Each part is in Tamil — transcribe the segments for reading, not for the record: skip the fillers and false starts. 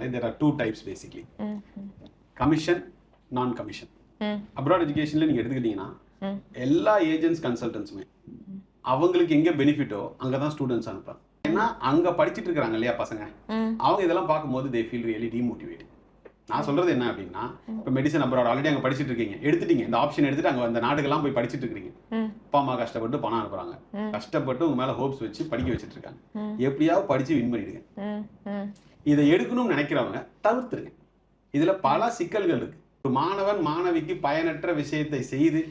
எடுத்துக்கிட்டீங்கனாலே there are two types basically. Commission, நான் கமிஷன். அப்ராட் எஜுகேஷன்ல நீங்க எடுத்துக்கிட்டீங்கன்னா எல்லா ஏஜென்ட்ஸ் கன்சல்டன்ஸுமே அவங்களுக்கு எங்க பெனிஃபிட்டோ அங்கதான் ஸ்டூடெண்ட்ஸ் அனுப்புறாங்க. ஏன்னா அங்க படிச்சுட்டு இருக்காங்க இல்லையா பசங்க, அவங்க இதெல்லாம் பார்க்கும்போது they feel really demotivated. நான் சொல்றது என்ன அப்படின்னா, இப்போ மெடிசன் அப்ராட் ஆல்ரெடி அங்க படிச்சுட்டு இருக்கீங்க, எடுத்துட்டீங்க இந்த ஆப்ஷன் எடுத்துட்டு அங்க அந்த நாடுகள்லாம் போய் படிச்சுட்டு இருக்கீங்க. அப்பா அம்மா கஷ்டப்பட்டு பணம் அனுப்புறாங்க, கஷ்டப்பட்டு உங்க மேல ஹோப்ஸ் வச்சு படிக்க வச்சுட்டு இருக்காங்க. எப்படியாவது படிச்சு வின் பண்ணிடுங்க. இதை எடுக்கணும்னு நினைக்கிறவங்க தவிர்த்துருங்க. இதுல பல சிக்கல்கள் இருக்கு. ஒரு மாணவன் மாணவிக்கு பயனற்ற விஷயத்தை செய்து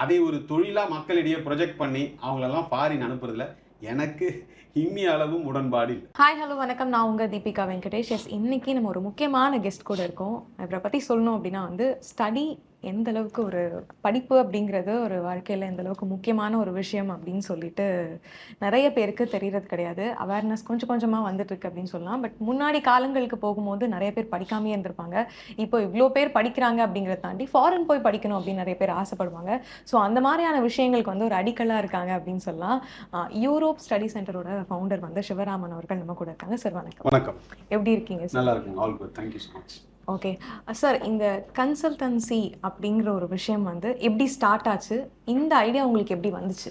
அதை ஒரு தொழிலா மக்களிடையே ப்ரொஜெக்ட் பண்ணி அவங்களெல்லாம் ஃபாரின் அனுப்புறதுல எனக்கு இம்மிய அளவும் உடன்பாடு இல்லை. ஹாய் ஹலோ வணக்கம், நான் உங்கள் தீபிகா வெங்கடேஷ். எஸ், இன்னைக்கு நம்ம ஒரு முக்கியமான கெஸ்ட் கூட இருக்கோம். இவரை பற்றி சொல்லணும் அப்படின்னா ஸ்டடி எந்த அளவுக்கு ஒரு படிப்பு அப்படிங்கிறது ஒரு வாழ்க்கையில் எந்த அளவுக்கு முக்கியமான ஒரு விஷயம் அப்படின்னு சொல்லிட்டு நிறைய பேருக்கு தெரியறது கிடையாது. அவேர்னஸ் கொஞ்சம் கொஞ்சமாக வந்துட்டுருக்கு அப்படின்னு சொல்லலாம். பட் முன்னாடி காலங்களுக்கு போகும்போது நிறைய பேர் படிக்காமே இருந்திருப்பாங்க. இப்போ இவ்வளோ பேர் படிக்கிறாங்க அப்படிங்கிறத தாண்டி ஃபாரின் போய் படிக்கணும் அப்படின்னு நிறைய பேர் ஆசைப்படுவாங்க. ஸோ அந்த மாதிரியான விஷயங்களுக்கு ஒரு அடிக்கலாக இருக்காங்க அப்படின்னு சொல்லலாம். யூரோப் ஸ்டடி சென்டரோட ஃபவுண்டர் சிவராமன் அவர்கள் நம்ம கூட இருக்காங்க. சார் வணக்கம். வணக்கம். எப்படி இருக்கீங்க? நல்லா இருக்குங்க. All good, thank you so much. Okay sir, இந்த கன்சல்டன்சி அப்படிங்கிற ஒரு விஷயம் எப்படி ஸ்டார்ட் ஆச்சு? இந்த ஐடியா உங்களுக்கு எப்படி வந்துச்சு?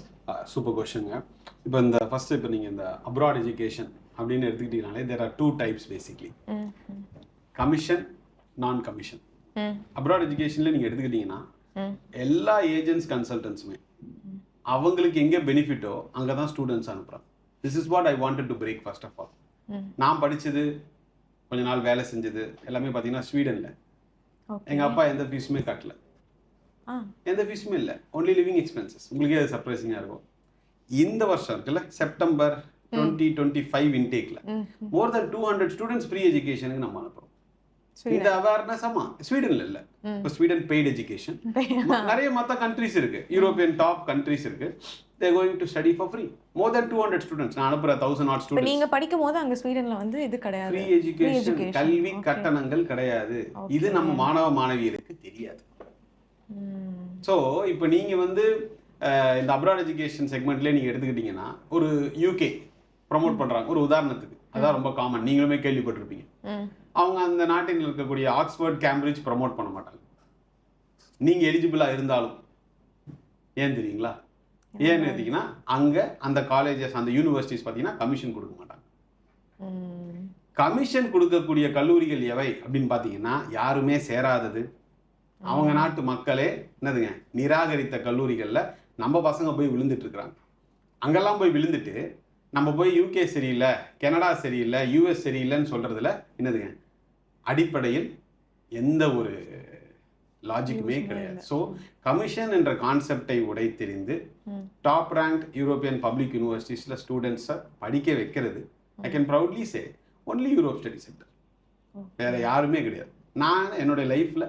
சூப்பர் கொஸ்டின்ங்க. இப்போ இந்த ஃபர்ஸ்ட் இப்போ நீங்கள் இந்த அப்ராட் எஜுகேஷன் அப்படின்னு எடுத்துக்கிட்டீங்கனாலே there are two types basically. Commission, நான் கமிஷன். அப்ராட் எஜுகேஷன்ல நீங்கள் எடுத்துக்கிட்டீங்கன்னா எல்லா ஏஜென்ட்ஸ் கன்சல்டன்ஸுமே அவங்களுக்கு எங்கே பெனிஃபிட்டோ அங்கே தான் ஸ்டூடெண்ட்ஸ் அனுப்புகிறாங்க. This is what I wanted to break. First of all, நான் படித்தது கொஞ்ச நாள் வேலை செஞ்சது எல்லாமே பார்த்தீங்கன்னா ஸ்வீடனில். எங்கள் அப்பா எந்த ஃபீஸுமே கட்டல, எந்த ஃபீஸுமே இல்லை, ஒன்லி லிவிங் எக்ஸ்பென்சஸ். உங்களுக்கே அது சர்ப்ரைசிங்காக இருக்கும். இந்த வருஷம் இருக்குல்ல, செப்டம்பர் 2025 இன்டேக்ல மோர் தென் 200 ஸ்டூடெண்ட்ஸ் ஃப்ரீ எஜுகேஷனுக்கு நம்ம அனுப்புறோம். இந்த அவேர்னஸ் ஆமா ஸ்வீடன்ல இல்ல, இப்போ ஸ்வீடன் பெய்ட் எஜுகேஷன். நிறைய மற்ற கண்ட்ரீஸ் இருக்கு, யூரோப்பியன் டாப் கண்ட்ரீஸ் இருக்கு. they are going to study for free. more than 200 students. நான் அனுப்புற 1000 odd students. நீங்க படிக்கும்போது அங்க ஸ்வீடன்ல இது கிடையாது, ஃப்ரீ எஜுகேஷன், கல்வி கட்டணங்கள் கிடையாது. இது நம்ம மாணவ மாணவியருக்கு தெரியாது. சோ இப்போ நீங்க இந்த அப்ராட் எஜுகேஷன் செக்மெண்ட்ல நீங்க எடுத்துக்கிட்டீங்கன்னா ஒரு யூகே ப்ரமோட் பண்றாங்க ஒரு உதாரணத்துக்கு, அதான் ரொம்ப காமன், நீங்களுமே கேள்விப்பட்டிருப்பீங்க. அவங்க அந்த நாட்டில் இருக்கக்கூடிய ஆக்ஸ்போர்ட், கேம்பிரிட்ஜ் ப்ரமோட் பண்ண மாட்டாங்க நீங்க எலிஜிபிளா இருந்தாலும். ஏன் தெரியுங்களா? ஏன்னு எடுத்தீங்கன்னா அங்க அந்த காலேஜஸ், அந்த யூனிவர்சிட்டிஸ் பார்த்தீங்கன்னா கமிஷன் கொடுக்க மாட்டாங்க. கமிஷன் கொடுக்கக்கூடிய கல்லூரிகள் எவை அப்படின்னு பார்த்தீங்கன்னா யாருமே சேராதது, அவங்க நாட்டு மக்களே என்னதுங்க நிராகரித்த கல்லூரிகள்ல நம்ம பசங்க போய் விழுந்துட்டு இருக்கிறாங்க. அங்கெல்லாம் போய் விழுந்துட்டு நம்ம போய் யூகே சரியில்லை, கனடா சரியில்லை, யூஎஸ் சரியில்லைன்னு சொல்றதுல என்னதுங்க அடிப்படையில் எந்த ஒரு லாஜிக்குமே கிடையாது. ஸோ கமிஷன் என்ற கான்செப்டை உடைத்தெறிந்து டாப் ரேங்க் யூரோப்பியன் பப்ளிக் யூனிவர்சிட்டிஸில் ஸ்டூடெண்ட்ஸை படிக்க வைக்கிறது I can proudly say only Europe study centre, வேற யாருமே கிடையாது. நான் என்னுடைய லைஃப்பில்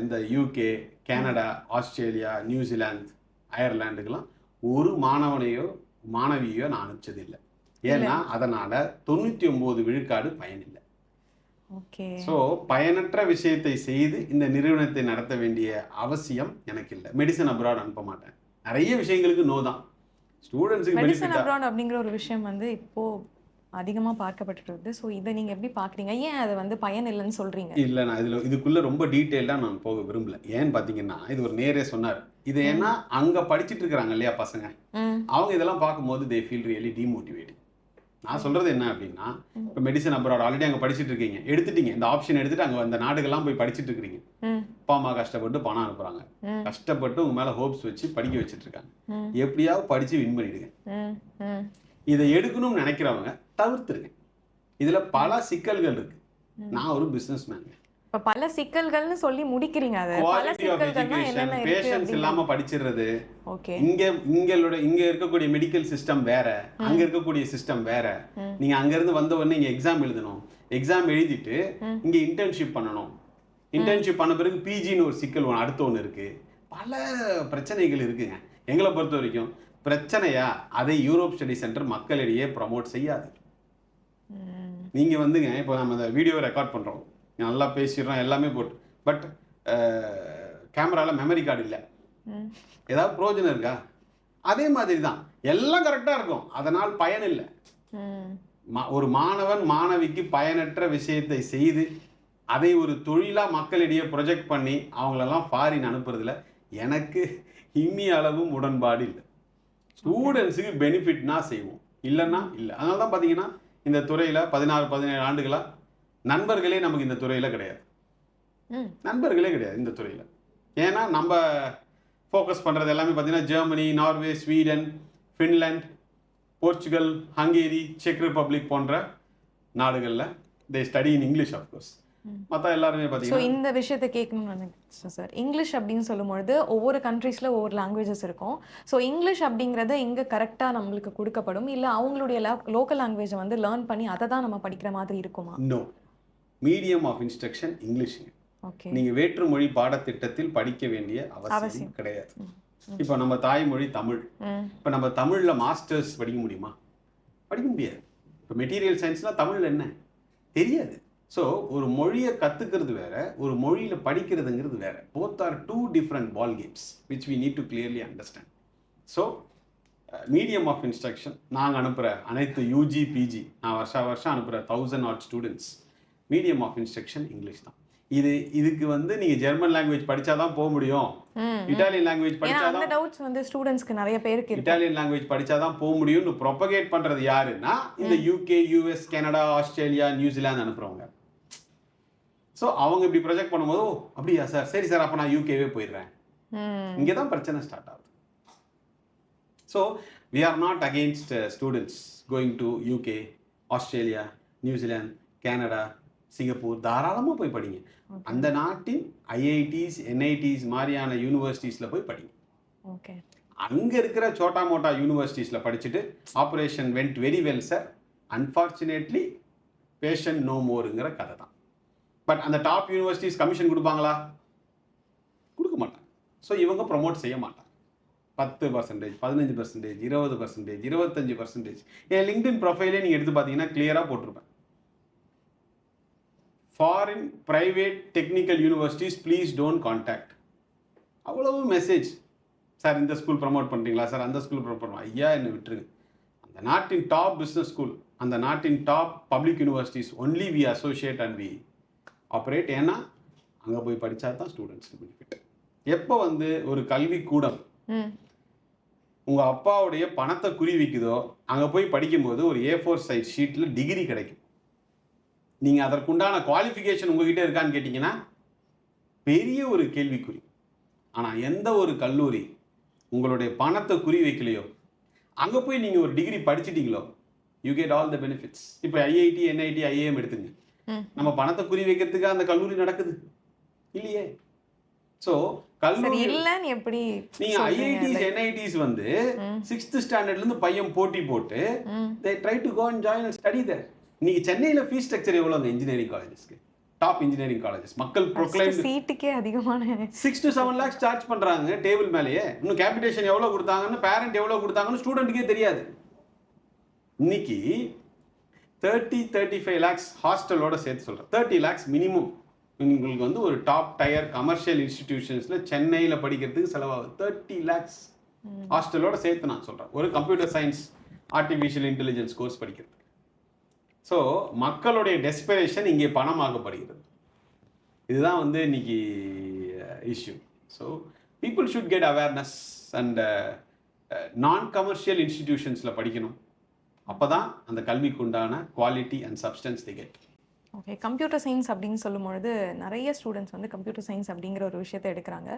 இந்த யூகே, கனடா, ஆஸ்திரேலியா, நியூசிலாந்து, அயர்லாண்டுக்கெல்லாம் ஒரு மாணவனையோ மாணவியோ நான் அனுப்பிச்சதில்லை. ஏன்னா அதனால 99 விழுக்காடு பயனில்லை. ஸோ பயனற்ற விஷயத்தை செய்து இந்த நிறுவனத்தை நடத்த வேண்டிய அவசியம் எனக்கு இல்லை. மெடிசன் அப்ராட் அனுப்ப மாட்டேன். நிறைய விஷயங்களுக்கு நோ தான். ஸ்டூடெண்ட்ஸுக்கு மெடிசன் அப்ராட் அப்படிங்கிற ஒரு விஷயம் இப்போ அதிகமாக பார்க்கப்பட்டு வருது. ஸோ இதை நீங்கள் எப்படி பார்க்குறீங்க? ஏன் அது பயன் இல்லைன்னு சொல்கிறீங்க? இல்லை, நான் இதுக்குள்ளே ரொம்ப டீட்டெயிலாக நான் போக விரும்பல. ஏன்னு பார்த்தீங்கன்னா இது ஒரு நேரே சொன்னார். இது ஏன்னா அங்கே படிச்சுட்டு இருக்கிறாங்க இல்லையா பசங்க, அவங்க இதெல்லாம் பார்க்கும்போது they feel really demotivated. நான் சொல்றது என்ன அப்படின்னா, இப்போ மெடிசன் அப்ராட் ஆல்ரெடி அங்கே படிச்சுட்டு இருக்கீங்க, எடுத்துட்டீங்க இந்த ஆப்ஷன் எடுத்துட்டு அங்கே அந்த நாடுகள்லாம் போய் படிச்சுட்டு இருக்கிறீங்க. அப்பா அம்மா கஷ்டப்பட்டு பணம் அனுப்புறாங்க, கஷ்டப்பட்டு உங்க மேல ஹோப்ஸ் வச்சு படிக்க வச்சுட்டு இருக்காங்க. எப்படியாவது படிச்சு வின் பண்ணிடுங்க. இதை எடுக்கணும்னு நினைக்கிறவங்க தவிர்த்துருங்க. இதுல பல சிக்கல்கள் இருக்கு. நான் ஒரு பிசினஸ் மேன். பல சிக்கல்கள்னு சொல்லி முடிக்கிறீங்க. பேஷன்ஸ் இல்லாம படிச்சிடுறது. இங்க இருக்கக்கூடிய மெடிக்கல் சிஸ்டம் வேற, அங்க இருக்கக்கூடிய சிஸ்டம் வேற. நீங்க அங்க இருந்து வந்த உடனே இங்க எக்ஸாம் எழுதணும், எக்ஸாம் எழுதிட்டு இங்க இன்டர்ன்ஷிப் பண்ணணும், இன்டர்ன்ஷிப் பண்ண பிறகு பிஜின்னு ஒரு சிக்கல் அடுத்த ஒன்று இருக்கு. பல பிரச்சனைகள் இருக்குங்க. எங்களை பொறுத்த வரைக்கும் பிரச்சனையா அதை யூரோப் ஸ்டடி சென்டர் மக்களிடையே ப்ரமோட் செய்யாது. நீங்க இப்போ நம்ம இந்த வீடியோ ரெக்கார்ட் பண்றோம், நல்லா பேசிடுறோம் எல்லாமே போட்டு, பட் கேமரால மெமரி கார்டு இல்லை, ஏதாவது பிரயோஜனம் இருக்கா? அதே மாதிரி தான் எல்லாம் கரெக்டா இருக்கும், அதனால் பயன் இல்லை. ஒரு மாணவன் மாணவிக்கு பயனற்ற விஷயத்தை செய்து அதை ஒரு தொழிலாக மக்களிடையே ப்ரொஜெக்ட் பண்ணி அவங்களெல்லாம் ஃபாரின் அனுப்புறதுல எனக்கு இம்மி அளவும் உடன்பாடு இல்லை. ஸ்டூடெண்ட்ஸுக்கு பெனிஃபிட்னா செய்வோம், இல்லைன்னா இல்லை. அதனால தான் பார்த்தீங்கன்னா இந்த துறையில் 16-17 ஆண்டுகளாக நண்பர்களே நமக்கு இந்த துறையில் கிடையாது. நண்பர்களே கிடையாது இந்த துறையில். ஏன்னா நம்ம ஃபோக்கஸ் பண்ணுறது எல்லாமே பார்த்தீங்கன்னா Germany, Norway, Sweden, Finland, Portugal, Hungary, check republic போன்ற நாடுகளில் தே ஸ்டடி இன் இங்கிலீஷ் ஆஃப்கோர்ஸ். மற்ற எல்லாருமே பார்த்தீங்கன்னா இந்த விஷயத்தை கேட்கணும்னு நினைக்கிறேன் சார். இங்கிலீஷ் அப்படின்னு சொல்லும்பொழுது ஒவ்வொரு கண்ட்ரீஸில் ஒவ்வொரு லாங்குவேஜஸ் இருக்கும். ஸோ இங்கிலீஷ் அப்படிங்கிறது இங்கே கரெக்டாக நம்மளுக்கு கொடுக்கப்படும், இல்லை அவங்களுடைய லோக்கல் லாங்குவேஜை வந்து லேர்ன் பண்ணி அதை தான் நம்ம படிக்கிற மாதிரி இருக்குமா? நோ, மீடியம் ஆஃப் இன்ஸ்ட்ரக்ஷன் இங்கிலீஷுங்க. ஓகே. நீங்கள் வேற்றுமொழி பாடத்திட்டத்தில் படிக்க வேண்டிய அவசியம் கிடையாது. இப்போ நம்ம தாய்மொழி தமிழ். இப்போ நம்ம தமிழில் மாஸ்டர்ஸ் படிக்க முடியுமா? படிக்க முடியாது. இப்போ மெட்டீரியல் சயின்ஸ்லாம் தமிழில் என்ன தெரியாது. ஸோ ஒரு மொழியை கற்றுக்கிறது வேற, ஒரு மொழியில் படிக்கிறதுங்கிறது வேற. Both are two different ball games which we need to clearly understand. So medium of instruction நாங்கள் அனுப்புகிற அனைத்து யூஜி பிஜி, நான் வருஷம் அனுப்புகிற 1000 odd students medium of instruction English தான். இதுக்கு வந்து நீங்க ஜெர்மன் லாங்குவேஜ் படிச்சாதான் போக முடியும், இட்டாலியன் லாங்குவேஜ் படிச்சாதான், அந்த டவுட்ஸ் வந்து ஸ்டூடண்ட்ஸ்க்கு நிறைய பேருக்கு இருக்கு. இட்டாலியன் லாங்குவேஜ் படிச்சாதான் போக முடியும்னு ப்ரொபகேட் பண்றது யாருன்னா இந்த UK, US, Canada, Australia, New Zealand அனுப்புறவங்க. ஸோ அவங்க இப்படி ப்ரொஜெக்ட் பண்ணும்போது அப்படியா சார், சரி சார், அப்போ நான் யூகேவே போயிடுறேன். இங்கே தான் பிரச்சனை ஸ்டார்ட் ஆகுது. So we are not against students going to UK, Australia, New Zealand, Canada, Singapore. தாராளமாக போய் படிங்க. அந்த நாட்டின் ஐஐடிஸ், என்ஐடிஸ் மாதிரியான யூனிவர்சிட்டிஸில் போய் படிங்க. ஓகே. அங்கே இருக்கிற சோட்டா மோட்டா யூனிவர்சிட்டிஸில் படிச்சுட்டு operation went very well sir, unfortunately passion no மோருங்கிற கதை தான். பட் அந்த டாப் யூனிவர்சிட்டிஸ் கமிஷன் கொடுப்பாங்களா? கொடுக்க மாட்டாங்க. ஸோ இவங்க ப்ரொமோட் செய்ய மாட்டாங்க. 10%, 15%, 20%, 25%. என் லிங்க்டின் ப்ரொஃபைலே நீங்கள் எடுத்து பார்த்தீங்கன்னா கிளியராக போட்டிருப்பேன். Foreign private technical universities please don't contact. அவ்வளவு மெசேஜ். சார் இந்த ஸ்கூல் ப்ரமோட் பண்ணுறீங்களா சார், அந்த ஸ்கூல் ப்ரமோட் பண்ணுறோம். ஐயா என்னை விட்டுருங்க. அந்த நாட்டின் டாப் பிஸ்னஸ் ஸ்கூல், அந்த நாட்டின் top public universities only we associate and we operate. ஏன்னா அங்கே போய் படித்தா தான் ஸ்டூடெண்ட்ஸ்க்கு பெனிஃபிட். எப்போ வந்து ஒரு கல்வி கூடம் உங்கள் அப்பாவுடைய பணத்தை குறி வைக்குதோ அங்கே போய் படிக்கும்போது ஒரு A4 சைஸ் ஷீட்டில் டிகிரி கிடைக்கும். நீங்கள் அதற்குண்டான குவாலிஃபிகேஷன் உங்ககிட்ட இருக்கான்னு கேட்டிங்கன்னா பெரிய ஒரு கேள்விக்குறி. ஆனால் எந்த ஒரு கல்லூரி உங்களுடைய பணத்தை குறி வைக்கலையோ அங்கே போய் நீங்கள் ஒரு டிகிரி படிச்சிட்டீங்களோ you get all the benefits. இப்போ ஐஐடி, என்ஐடி, ஐஏஎம் எடுத்துங்க. நம்ம பணத்தை குறி வைக்கிறதுக்கு அந்த கல்லூரி நடக்குது இல்லையே. ஸோ கல்லூரி இல்லன்னு எப்படி நீங்க ஐஐடிஸ், என்ஐடிஸ் வந்து 6th ஸ்டாண்டர்ட்லேருந்து பையன் போட்டி போட்டு they try to go and join and study there. இன்னைக்கு சென்னையில் ஃபீஸ் ஸ்ட்ரக்சர் எவ்வளோங்க இன்ஜினியரிங் காலேஜஸ்க்கு? டாப் இன்ஜினியரிங் காலேஜஸ் மக்கள் ப்ரொக்ளைம் சீட்டுக்கே அதிகமான 6 to 7 lakhs சார்ஜ் பண்றாங்க டேபிள் மேலேயே. இன்னும் கேபிடேஷன் எவ்வளோ கொடுத்தாங்கன்னு, பேரண்ட் எவ்வளோ கொடுத்தாங்கன்னு ஸ்டூடெண்ட்டுக்கே தெரியாது. இன்னைக்கு 30-35 lakhs ஹாஸ்டலோட சேர்த்து சொல்கிறேன். 30 lakhs மினிமம் உங்களுக்கு வந்து ஒரு டாப் டயர் கமர்ஷியல் இன்ஸ்டிடியூஷன்ஸில் சென்னையில் படிக்கிறதுக்கு செலவாகுது. 30 lakhs ஹாஸ்டலோட சேர்த்து நான் சொல்கிறேன். ஒரு computer science, artificial intelligence course படிக்கிறது. ஸோ மக்களுடைய டெஸ்பரேஷன் இங்கே பணமாக்கப்படுகிறது. இதுதான் வந்து இன்னைக்கு issue. So people should get awareness and நான் கமர்ஷியல் இன்ஸ்டிடியூஷன்ஸில் படிக்கணும். அப்போ தான் அந்த கல்விக்கு உண்டான quality and substance they get. Okay. Computer science அப்படின்னு சொல்லும்பொழுது நிறைய ஸ்டூடெண்ட்ஸ் வந்து கம்ப்யூட்டர் சயின்ஸ் அப்படிங்கிற ஒரு விஷயத்தை எடுக்கிறாங்க.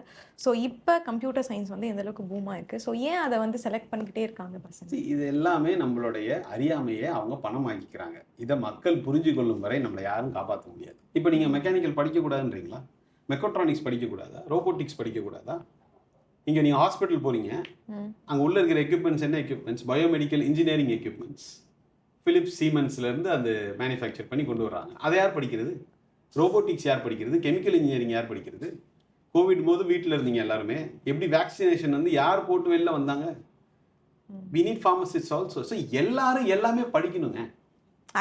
ஸோ இப்போ கம்ப்யூட்டர் சயின்ஸ் வந்து எந்த அளவுக்கு பூமாக இருக்குது? ஸோ ஏன் அதை வந்து செலக்ட் பண்ணிக்கிட்டே இருக்காங்க பசங்க? இது எல்லாமே நம்மளுடைய அறியாமையை அவங்க பணமாக்கிக்கிறாங்க. இதை மக்கள் புரிஞ்சு கொள்ளும் வரை நம்மளை யாரும் காப்பாற்ற முடியாது. இப்போ நீங்கள் மெக்கானிக்கல் படிக்கக்கூடாதுன்றீங்களா? மெக்கட்ரானிக்ஸ் படிக்கக்கூடாதா? ரோபோட்டிக்ஸ் படிக்கக்கூடாதா? இங்கே நீங்கள் ஹாஸ்பிட்டல் போகிறீங்க, அங்கே உள்ளே இருக்கிற எக்யூப்மெண்ட்ஸ் என்ன equipments? Biomedical engineering equipments. Philips, சீமென்ஸ்லேருந்து அது மேனுஃபேக்சர் பண்ணி கொண்டு வர்றாங்க. அதை யார் படிக்கிறது? ரோபோட்டிக்ஸ் யார் படிக்கிறது? கெமிக்கல் இன்ஜினியரிங் யார் படிக்கிறது? கோவிட் போது வீட்டில் இருந்தீங்க எல்லாருமே. எப்படி வேக்சினேஷன் வந்து யார் போட்டு வெளில வந்தாங்க? We need pharmacists also. So எல்லாரும் எல்லாமே படிக்கணுங்க.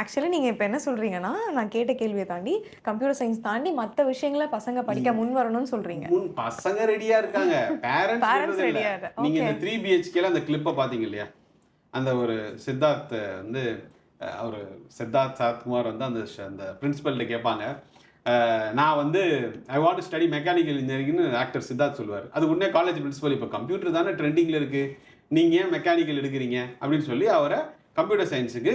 ஆக்சுவலி நீங்கள் இப்போ என்ன சொல்கிறீங்கன்னா, நான் கேட்ட கேள்வியை தாண்டி கம்ப்யூட்டர் சயின்ஸ் தாண்டி மற்ற விஷயங்களை பசங்க படிக்க முன் வரணும்னு சொல்கிறீங்க. பசங்க ரெடியாக இருக்காங்க, பேரண்ட்ஸ் ரெடியாக. நீங்கள் இந்த 3 BHKல அந்த கிளிப்பை பார்த்தீங்க இல்லையா? அந்த ஒரு சித்தார்த் வந்து அவர் சித்தார்த் சரத்குமார் வந்து அந்த அந்த பிரின்சிபல்கிட்ட கேட்பாங்க, நான் வந்து I want to study mechanical இன்ஜினியரிங்னு ஆக்டர் சித்தார்த் சொல்லுவார். அது உடனே காலேஜ் பிரின்சிபல், இப்போ கம்ப்யூட்டர் தானே ட்ரெண்டிங்கில் இருக்குது, நீங்கள் ஏன் மெக்கானிக்கல் எடுக்கிறீங்க அப்படின்னு சொல்லி அவரை கம்ப்யூட்டர் சயின்ஸுக்கு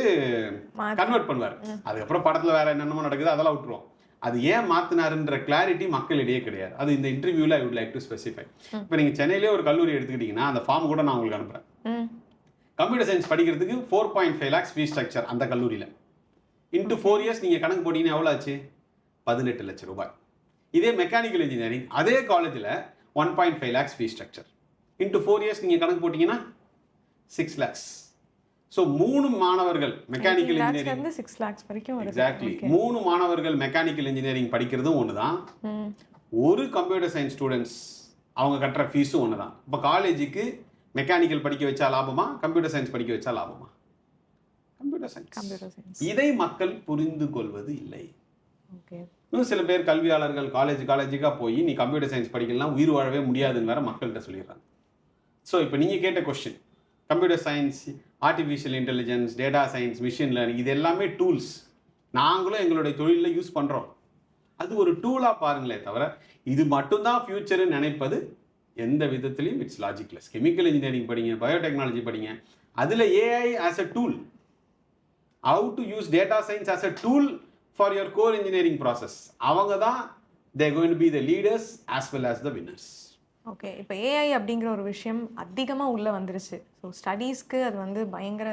கன்வெர்ட் பண்ணுவார். அதுக்கப்புறம் படத்தில் வேறு என்னென்னமோ நடக்குது, அதெல்லாம் விட்டுருவோம். அது ஏன் மாற்றினாருன்ற கிளாரிட்டி மக்களிடையே கிடையாது. அது இந்த இன்டர்வியூவில் I would like to specify. இப்போ நீங்கள் சென்னையிலே ஒரு கல்லூரி எடுத்துக்கிட்டிங்கன்னா அந்த ஃபார்ம் கூட நான் உங்களுக்கு அனுப்புகிறேன். கம்ப்யூட்டர் சயின்ஸ் படிக்கிறதுக்கு 4.5 lakhs ஃபீஸ் ஸ்ட்ரக்சர் அந்த கல்லூரியில். இன்ட்டு 4 years நீங்கள் கணக்கு போட்டிங்கன்னா எவ்வளோ ஆச்சு? 18 லட்சம் ரூபாய். இதே மெக்கானிக்கல் இன்ஜினியரிங் அதே காலேஜில் 1.5 lakhs fees structure. Into 4 years நீங்கள் கணக்கு போட்டிங்கன்னா 6 lakhs. ஸோ 3 மாணவர்கள் மெக்கானிக்கல் இன்ஜினியரிங் 6 lakhs வரைக்கும் வருது. எக்ஸாக்ட்லி 3 மாணவர்கள் மெக்கானிக்கல் இன்ஜினியரிங் படிக்கிறதும் ஒன்று தான். ஒரு கம்ப்யூட்டர் சயின்ஸ் ஸ்டூடெண்ட்ஸ் அவங்க கட்டுற ஃபீஸும் ஒன்று தான். இப்போ காலேஜுக்கு மெக்கானிக்கல் படிக்க வச்சா லாபமா, கம்ப்யூட்டர் சயின்ஸ் படிக்க வச்சா லாபமா? Computer science. இதை மக்கள் புரிந்து கொள்வது இல்லை. இன்னும் சில பேர் கல்வியாளர்கள் காலேஜுக்காக போய் நீ கம்ப்யூட்டர் சயின்ஸ் படிக்கலாம் உயிர் வாழவே முடியாதுன்னு வேற மக்கள்கிட்ட சொல்லிடுறாங்க. ஸோ இப்போ நீங்கள் கேட்ட question, computer science, artificial intelligence, data science, machine learning, இது எல்லாமே டூல்ஸ். நாங்களும் எங்களுடைய தொழிலில் யூஸ் பண்ணுறோம். அது ஒரு டூலாக பாருங்களே தவிர இது மட்டும்தான் ஃபியூச்சர்னு நினைப்பது எந்த விதத்துலையும் இட்ஸ் லாஜிக்லெஸ். கெமிக்கல் இன்ஜினியரிங் படிங்க, பயோடெக்னாலஜி படிங்க, அதில் AI as a tool. How to use data science as a tool for your core engineering process. அவங்க தான் they're going to be the leaders as well as the winners. Okay, இப்போ ஏஐ அப்படிங்கிற ஒரு விஷயம் அதிகமாக உள்ளே வந்துருச்சு. ஸோ ஸ்டடீஸ்க்கு அது வந்து பயங்கர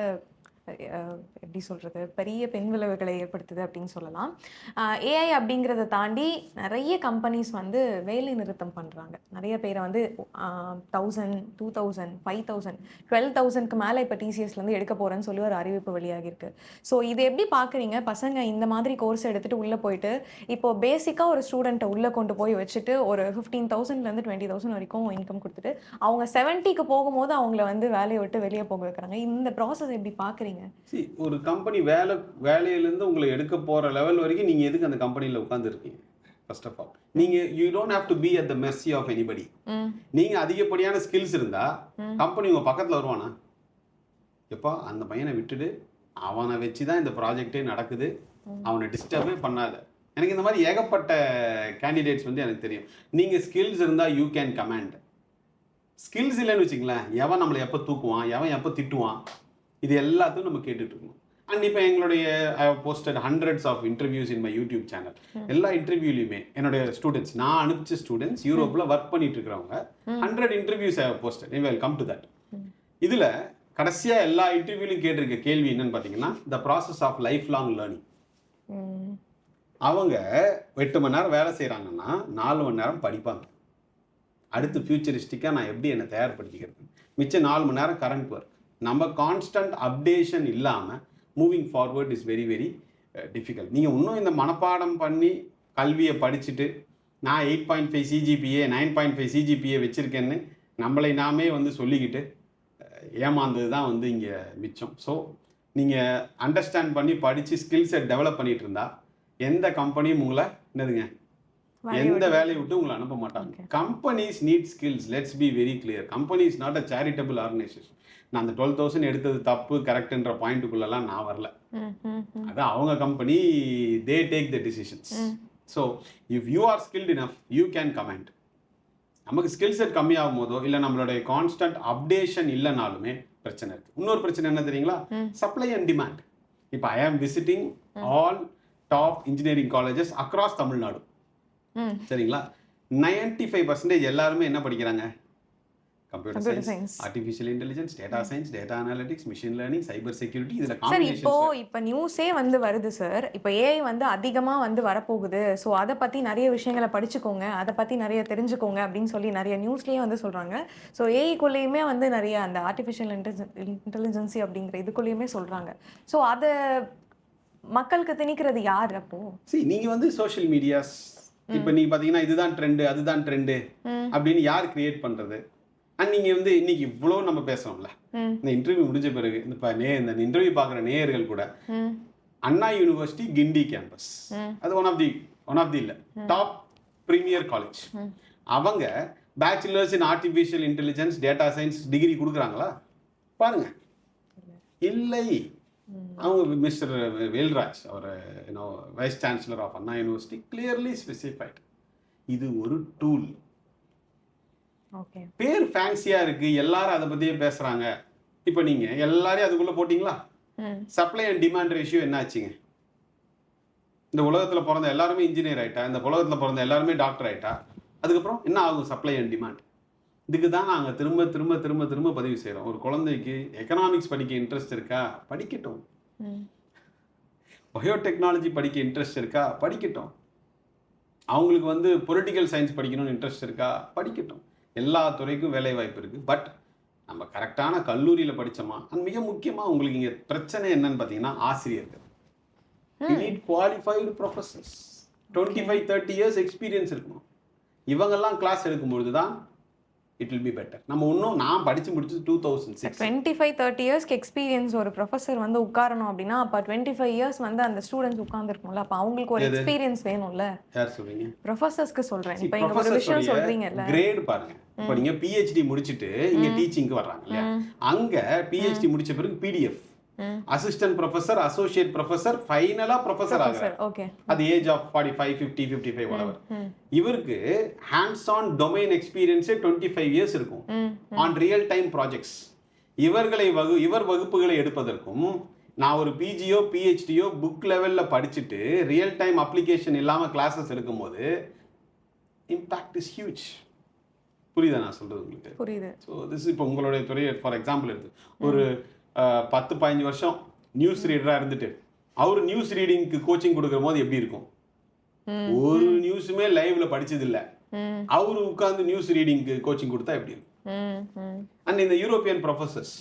எப்படி சொல்கிறது, பெரிய பின் விளைவுகளை ஏற்படுத்துது அப்படின்னு சொல்லலாம். ஏஐ அப்படிங்கிறத தாண்டி நிறைய கம்பெனிஸ் வந்து வேலை நிறுத்தம் பண்ணுறாங்க. நிறைய பேரை வந்து 1000, 2000, 5000, 12,000க்கு மேலே இப்போ டிசிஎஸ்லேருந்து எடுக்க போகிறேன்னு சொல்லி ஒரு அறிவிப்பு வெளியாகிருக்கு. ஸோ இது எப்படி பார்க்குறீங்க? பசங்க இந்த மாதிரி கோர்ஸ் எடுத்துகிட்டு உள்ளே போயிட்டு இப்போது பேசிக்காக ஒரு ஸ்டூடெண்ட்டை உள்ளே கொண்டு போய் வச்சுட்டு ஒரு 15,000லேருந்து 20,000 வரைக்கும் இன்கம் கொடுத்துட்டு அவங்க 70க்கு போகும்போது அவங்கள வந்து வேலையை விட்டு வெளியே போக வைக்கிறாங்க. இந்த ப்ராசஸ் எப்படி பார்க்குறீங்க? ஒரு கம்பெனி வேலையிலேருந்து உங்களை எடுக்க போகிற லெவல் வரைக்கும் நீங்கள் எதுக்கு அந்த கம்பெனியில் உட்காந்துருக்கீங்க? ஃபர்ஸ்ட் ஆஃப் ஆல் நீங்கள் you don't have to be at the mercy of anybody. நீங்கள் அதிகப்படியான ஸ்கில்ஸ் இருந்தால் கம்பெனி உங்கள் பக்கத்தில் வருவானா? எப்போ அந்த பையனை விட்டுடு, அவனை வச்சு தான் இந்த ப்ராஜெக்டே நடக்குது, அவனை டிஸ்டர்பே பண்ணாத. எனக்கு இந்த மாதிரி ஏகப்பட்ட கேண்டிடேட்ஸ் வந்து எனக்கு தெரியும். நீங்கள் ஸ்கில்ஸ் இருந்தால் யூ கேன் கமாண்ட். ஸ்கில்ஸ் இல்லைன்னு வச்சுங்களேன், எவன் நம்மளை எப்போ தூக்குவான், எவன் எப்போ திட்டுவான், இது எல்லாத்தையும் நம்ம கேட்டுட்டு இருக்கணும். அண்ட் இப்போ எங்களுடைய I have posted hundreds of interviews in my YouTube channel. எல்லா இன்டர்வியூலையுமே என்னுடைய ஸ்டூடெண்ட்ஸ், நான் அனுப்பிச்ச ஸ்டூடெண்ட்ஸ் யூரோப்பில் ஒர்க் பண்ணிட்டு இருக்கிறவங்க 100 interviews I have posted. I will come to that. இதில் கடைசியாக எல்லா இன்டர்வியூலையும் கேட்டிருக்க கேள்வி என்னன்னு பார்த்தீங்கன்னா, the process of life long learning. அவங்க 8 மணி நேரம் வேலை செய்கிறாங்கன்னா 4 மணி நேரம் படிப்பாங்க. அடுத்து ஃபியூச்சரிஸ்டிக்காக நான் எப்படி என்னை தயார்படுத்திக்கிறது, மிச்சம் 4 மணி நேரம் கரண்ட் ஒர்க். நம்ம கான்ஸ்டன்ட் அப்டேஷன் இல்லாமல் moving forward is very very difficult. நீங்கள் இன்னும் இந்த மனப்பாடம் பண்ணி கல்வியை படிச்சுட்டு நான் 8.5 CGPA 9.5 CGPA வச்சுருக்கேன்னு நம்மளை நாமே வந்து சொல்லிக்கிட்டு ஏமாந்தது தான் வந்து இங்கே மிச்சம். ஸோ நீங்கள் அண்டர்ஸ்டாண்ட் பண்ணி படித்து ஸ்கில் செட் டெவலப் பண்ணிட்டு இருந்தால் எந்த கம்பெனியும் உங்களை என்னதுங்க எந்த வேலையை விட்டு உங்களை அனுப்ப மாட்டாங்க. Companies need skills. Let's be very clear. Company is not a charitable organisation. நான் அந்த 12,000 எடுத்தது தப்பு கரெக்டுன்ற பாயிண்ட்டுக்குள்ளெல்லாம் நான் வரல. அது அவங்க company, they take the decisions. So if you are skilled enough you can comment. நமக்கு ஸ்கில் செட் கம்மியாகும் போதோ இல்லை நம்மளுடைய கான்ஸ்டன்ட் அப்டேஷன் இல்லைனாலுமே பிரச்சனை இருக்குது. இன்னொரு பிரச்சனை என்ன தெரியுங்களா? Supply and demand. இப்போ I am visiting all top engineering colleges across Tamil Nadu. சரிங்களா? 95% எல்லாருமே என்ன படிக்கிறாங்க? Computer science, artificial intelligence, data science, data analytics, machine learning, cyber security. இதுல காம்பினேஷன். இப்போ நியூஸே வந்து வருது சார். இப்போ ஏஐ வந்து அதிகமா வந்து வரப்போகுது, ஸோ அதை பத்தி நிறைய விஷயங்களை படிச்சுக்கோங்க, அதை பத்தி நிறைய தெரிஞ்சுக்கோங்க அப்படின்னு சொல்லி நிறைய நியூஸ்லயே வந்து சொல்றாங்க. ஸோ ஏஐக்குள்ளேயுமே வந்து நிறைய அந்த ஆர்டிஃபிஷியல் இன்டெலிஜென்சி அப்படிங்கிற இதுக்குள்ளேயுமே சொல்றாங்க. ஸோ அதை மக்களுக்கு திணிக்கிறது யார்? அப்போ நீங்க வந்து சோஷியல் மீடியாஸ், இப்போ நீங்க பாத்தீங்கன்னா இதுதான் ட்ரெண்டு, அதுதான் ட்ரெண்டு அப்படின்னு யார் கிரியேட் பண்றது? அண்ட் நீங்கள் வந்து இன்னைக்கு இவ்வளோ நம்ம பேசுகிறோம்ல, இந்த இன்டர்வியூ முடிஞ்ச பிறகு இந்த இன்டர்வியூ பார்க்குற நேயர்கள் கூட அண்ணா யூனிவர்சிட்டி கிண்டி கேம்பஸ், அது ஒன் ஆஃப் தி இல்லை டாப் ப்ரீமியர் காலேஜ். அவங்க bachelors in artificial intelligence data science degree கொடுக்குறாங்களா? பாருங்க, இல்லை. அவங்க மிஸ்டர் வேல்ராஜ் அவர் vice chancellor of Anna university clearly specified இது ஒரு டூல். ஓகே, பேர் ஃபேன்சியா இருக்கு, எல்லாரும் அதை பத்தியே பேசுறாங்க. இப்போ நீங்க எல்லாரையும் அதுக்குள்ள போட்டீங்களா? சப்ளை அண்ட் டிமாண்ட் ரேஷியோ என்ன ஆச்சுங்க? இந்த உலகத்துல பிறந்த எல்லாருமே இன்ஜினியர் ஆயிட்டா, இந்த உலகத்துல பிறந்த எல்லாருமே டாக்டர் ஆயிட்டா, அதுக்கப்புறம் என்ன ஆகும் சப்ளை அண்ட் டிமாண்ட்? இதுக்கு தான் நாங்கள் திரும்ப திரும்ப திரும்ப திரும்ப பதிவு செய்கிறோம். ஒரு குழந்தைக்கு எக்கனாமிக்ஸ் படிக்க இன்ட்ரெஸ்ட் இருக்கா, படிக்கட்டும். பயோடெக்னாலஜி படிக்க இன்ட்ரெஸ்ட் இருக்கா, படிக்கட்டும். அவங்களுக்கு வந்து பொலிட்டிக்கல் சயின்ஸ் படிக்கணும்னு இன்ட்ரெஸ்ட் இருக்கா, படிக்கட்டும். எல்லா துறைக்கும் வேலை வாய்ப்பு இருக்குது. பட் நம்ம கரெக்டான கல்லூரியில் படித்தோமா, அது மிக முக்கியமாக உங்களுக்கு இங்கே பிரச்சனை என்னன்னு பார்த்தீங்கன்னா ஆசிரியர்கள். You need qualified professors. 25-30 years experience இருக்கணும். இவங்கெல்லாம் கிளாஸ் எடுக்கும்பொழுது தான் இட் வில் பி பெட்டர். நம்ம இன்னும் நான் படித்து முடிச்சது 2006. 25-30 இயர்ஸ்க்கு எக்ஸ்பீரியன்ஸ் ஒரு ப்ரொஃபஸர் வந்து உட்காரணும் அப்படின்னா அப்போ 25 இயர்ஸ் வந்து அந்த ஸ்டூடெண்ட்ஸ் உட்கார்ந்துருக்கும்ல, அப்போ அவங்களுக்கு ஒரு எக்ஸ்பீரியன்ஸ் வேணும்ல. யார் சொல்றீங்க? ப்ரொஃபஸர்ஸ்க்கு சொல்கிறேன். இப்போ இங்கே ஒரு விஷயம் சொல்கிறீங்கல்ல, கிரேட் பாருங்க. இப்போ நீங்கள் பிஹெச்டி முடிச்சுட்டு இங்கே டீச்சிங்க்கு வர்றாங்க இல்லையா, அங்கே பிஹெச்டி முடிச்ச பிறகு PDF assistant professor, associate professor, ஃபைனலா ப்ரொஃபசர் ஆகுறாரு. ஓகே, அது ஏஜ் ஆஃப் 45, 50, 55 whatever. இவருக்கு ஹேண்ட்ஸ் ஆன் டொமைன் எக்ஸ்பீரியன்ஸே 25 இயர்ஸ் இருக்கும் ஆன் ரியல் டைம் ப்ராஜெக்ட்ஸ். இவர் வகுப்புகளை எடுப்பதற்கும் நான் ஒரு பிஜியோ பிஹெச்டியோ புக் லெவலில் படிச்சுட்டு ரியல் டைம் அப்ளிகேஷன் இல்லாமல் கிளாஸஸ் எடுக்கும்போது இம்பாக்ட் இஸ் ஹியூஜ். புரியுதா நான் சொல்றது உங்களுக்கு? புரியுது. ஸோ திஸ் இப்போ உங்களுடைய துறையை ஃபார் எக்ஸாம்பிள் எடுத்து ஒரு 10-15 வருஷம் நியூஸ் ரீடராக இருந்துட்டு அவர் நியூஸ் ரீடிங்க்கு கோச்சிங் கொடுக்குற போது எப்படி இருக்கும்? ஒரு நியூஸுமே லைவ்ல படிச்சது இல்லை, அவரு உட்கார்ந்து நியூஸ் ரீடிங்க்கு கோச்சிங் கொடுத்தா எப்படி இருக்கும்? அண்ட் இந்த யூரோப்பியன் ப்ரொஃபசர்ஸ்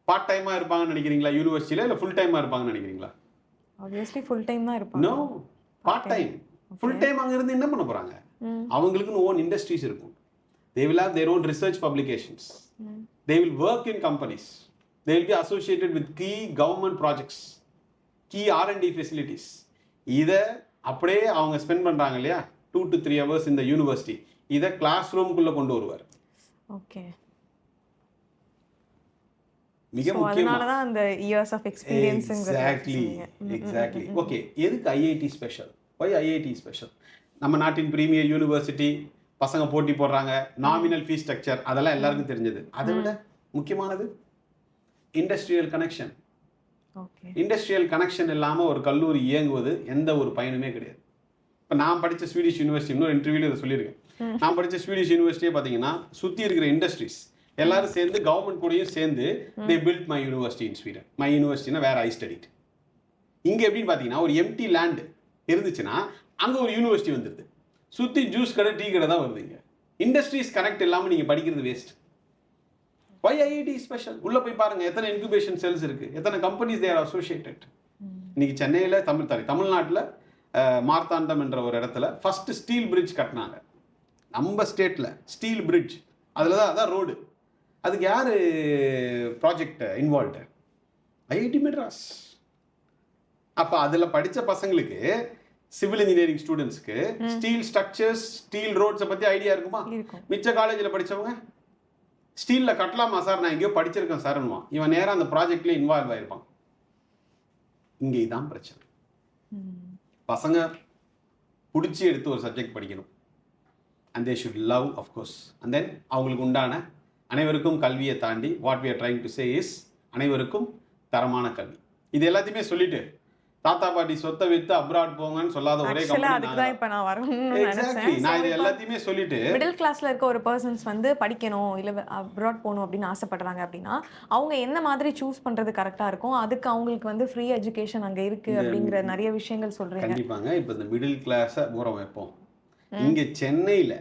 பார்ட் டைமா இருப்பாங்கன்னு நினைக்கிறீங்களா யூனிவர்சிட்டியில, இல்லை ஃபுல் டைமா இருப்பாங்கன்னு நினைக்கிறீங்களா? ஆப்வியஸ்லி ஃபுல் டைம் தான் இருப்பாங்க. No, part time. Full time அங்க இருந்து என்ன பண்ண போறாங்க? அவங்களுக்குன்னு ஓன் இண்டஸ்ட்ரீஸ் இருக்கும். They will have their own research publications. They will work in companies. They will be associated with key government projects, key R&D facilities. இதை அப்படியே அவங்க ஸ்பெண்ட் பண்றாங்க இல்லையா 2 to 3 hours இந்த யூனிவர்சிட்டி, இதை கிளாஸ் ரூம்குள்ள கொண்டு வருவார். ஓகே, மிக முக்கியமா அதனால தான் அந்த years of experience. Exactly. Okay, எதுக்கு IIT special? why IIT special? நம்ம நாட்டின் பிரீமியர் யூனிவர்சிட்டி, பசங்க போட்டி போடுறாங்க, நாமினல் ஃபீஸ் ஸ்ட்ரக்சர், அதெல்லாம் எல்லாருக்கும் தெரிஞ்சது. அதை விட முக்கியமானது இண்டஸ்ட்ரியல் கனெக்ஷன். இண்டஸ்ட்ரியல் கனெக்ஷன் இல்லாமல் ஒரு கல்லூரி இயங்குவது எந்த ஒரு பயனுமே கிடையாது. இப்போ நான் படித்த ஸ்வீடிஷ் யூனிவர்சிட்டி, இன்னொரு இன்டர்வியூல இதை சொல்லியிருக்கேன். நான் படித்த ஸ்வீடிஷ் யூனிவர்சிட்டியே பார்த்தீங்கன்னா சுற்றி இருக்கிற இண்டஸ்ட்ரீஸ் எல்லாரும் சேர்ந்து கவர்மெண்ட் கூடயும் சேர்ந்து they built my university in Sweden. My யூனிவர்சிட்டினா வேற ஐ ஸ்டடிட். இங்கே எப்படின்னு பார்த்தீங்கன்னா ஒரு எம்டி லேண்ட் இருந்துச்சுன்னா அங்கே ஒரு யூனிவர்சிட்டி வந்துடுது, சுற்றி ஜூஸ் கடை டீ கடை தான் வருதுங்க. இண்டஸ்ட்ரீஸ் கனெக்ட் இல்லாமல் நீங்கள் படிக்கிறது வேஸ்ட். why IIT special? உள்ளே போய் பாருங்கள் எத்தனை இன்குபேஷன் செல்ஸ் இருக்குது, எத்தனை கம்பெனிஸ் தேர் அசோசியேட்டட். இன்னைக்கு சென்னையில் தமிழ்நாட்டில் மார்த்தாண்டம் என்ற ஒரு இடத்துல ஃபர்ஸ்ட் ஸ்டீல் பிரிட்ஜ் கட்டினாங்க நம்ம ஸ்டேட்டில். ஸ்டீல் பிரிட்ஜ் அதில் தான் அதான் ரோடு. அதுக்கு யார் ப்ராஜெக்ட் இன்வால்வ்டு? ஐஐடி மெட்ராஸ். அப்போ அதில் படித்த பசங்களுக்கு, சிவில் இன்ஜினியரிங் ஸ்டூடெண்ட்ஸ்க்கு ஸ்டீல் ஸ்ட்ரக்சர்ஸ், ஸ்டீல் ரோட்ஸை பற்றி ஐடியா இருக்குமா? மிச்ச காலேஜில் படித்தவங்க ஸ்டீலில் கட்டலாமா சார், நான் எங்கேயோ படிச்சிருக்கேன் சார்னுமா, இவன் நேராக அந்த ப்ராஜெக்ட்லேயே இன்வால்வ் ஆகிருப்பான். இங்கே இதான் பிரச்சனை. பசங்க பிடிச்சி எடுத்து ஒரு சப்ஜெக்ட் படிக்கணும். And they should love of course. And then அவங்களுக்கு உண்டான அனைவருக்கும் கல்வியை தாண்டி what we are trying to say is அனைவருக்கும் தரமான கல்வி. இது எல்லாத்தையுமே சொல்லிட்டு தாத்தா பாட்டி சொத்தை வித்து அப்ராட் போங்கன்னு சொல்லாத ஒரே கம்பெனி அதுதான் இப்ப நான் வரணும்னு நினைச்சேன். நான் இது எல்லாத்தையுமே சொல்லிட்டு மிடில் கிளாஸ்ல இருக்க ஒரு பர்சன்ஸ் வந்து படிக்கணும் இல்ல அப்ராட் போகணும் அப்படின்னு ஆசைப்படுறாங்க அப்படின்னா அவங்க என்ன மாதிரி சூஸ் பண்றது கரெக்டா இருக்கும்? அதுக்கு அவங்களுக்கு வந்து ஃப்ரீ எஜுகேஷன் அங்க இருக்கு அப்படிங்கிற நிறைய விஷயங்கள் சொல்றீங்க. கண்டிப்பாங்க. இப்போ இந்த மிடில் கிளாஸை மூரம் வைப்போம். இங்க சென்னையில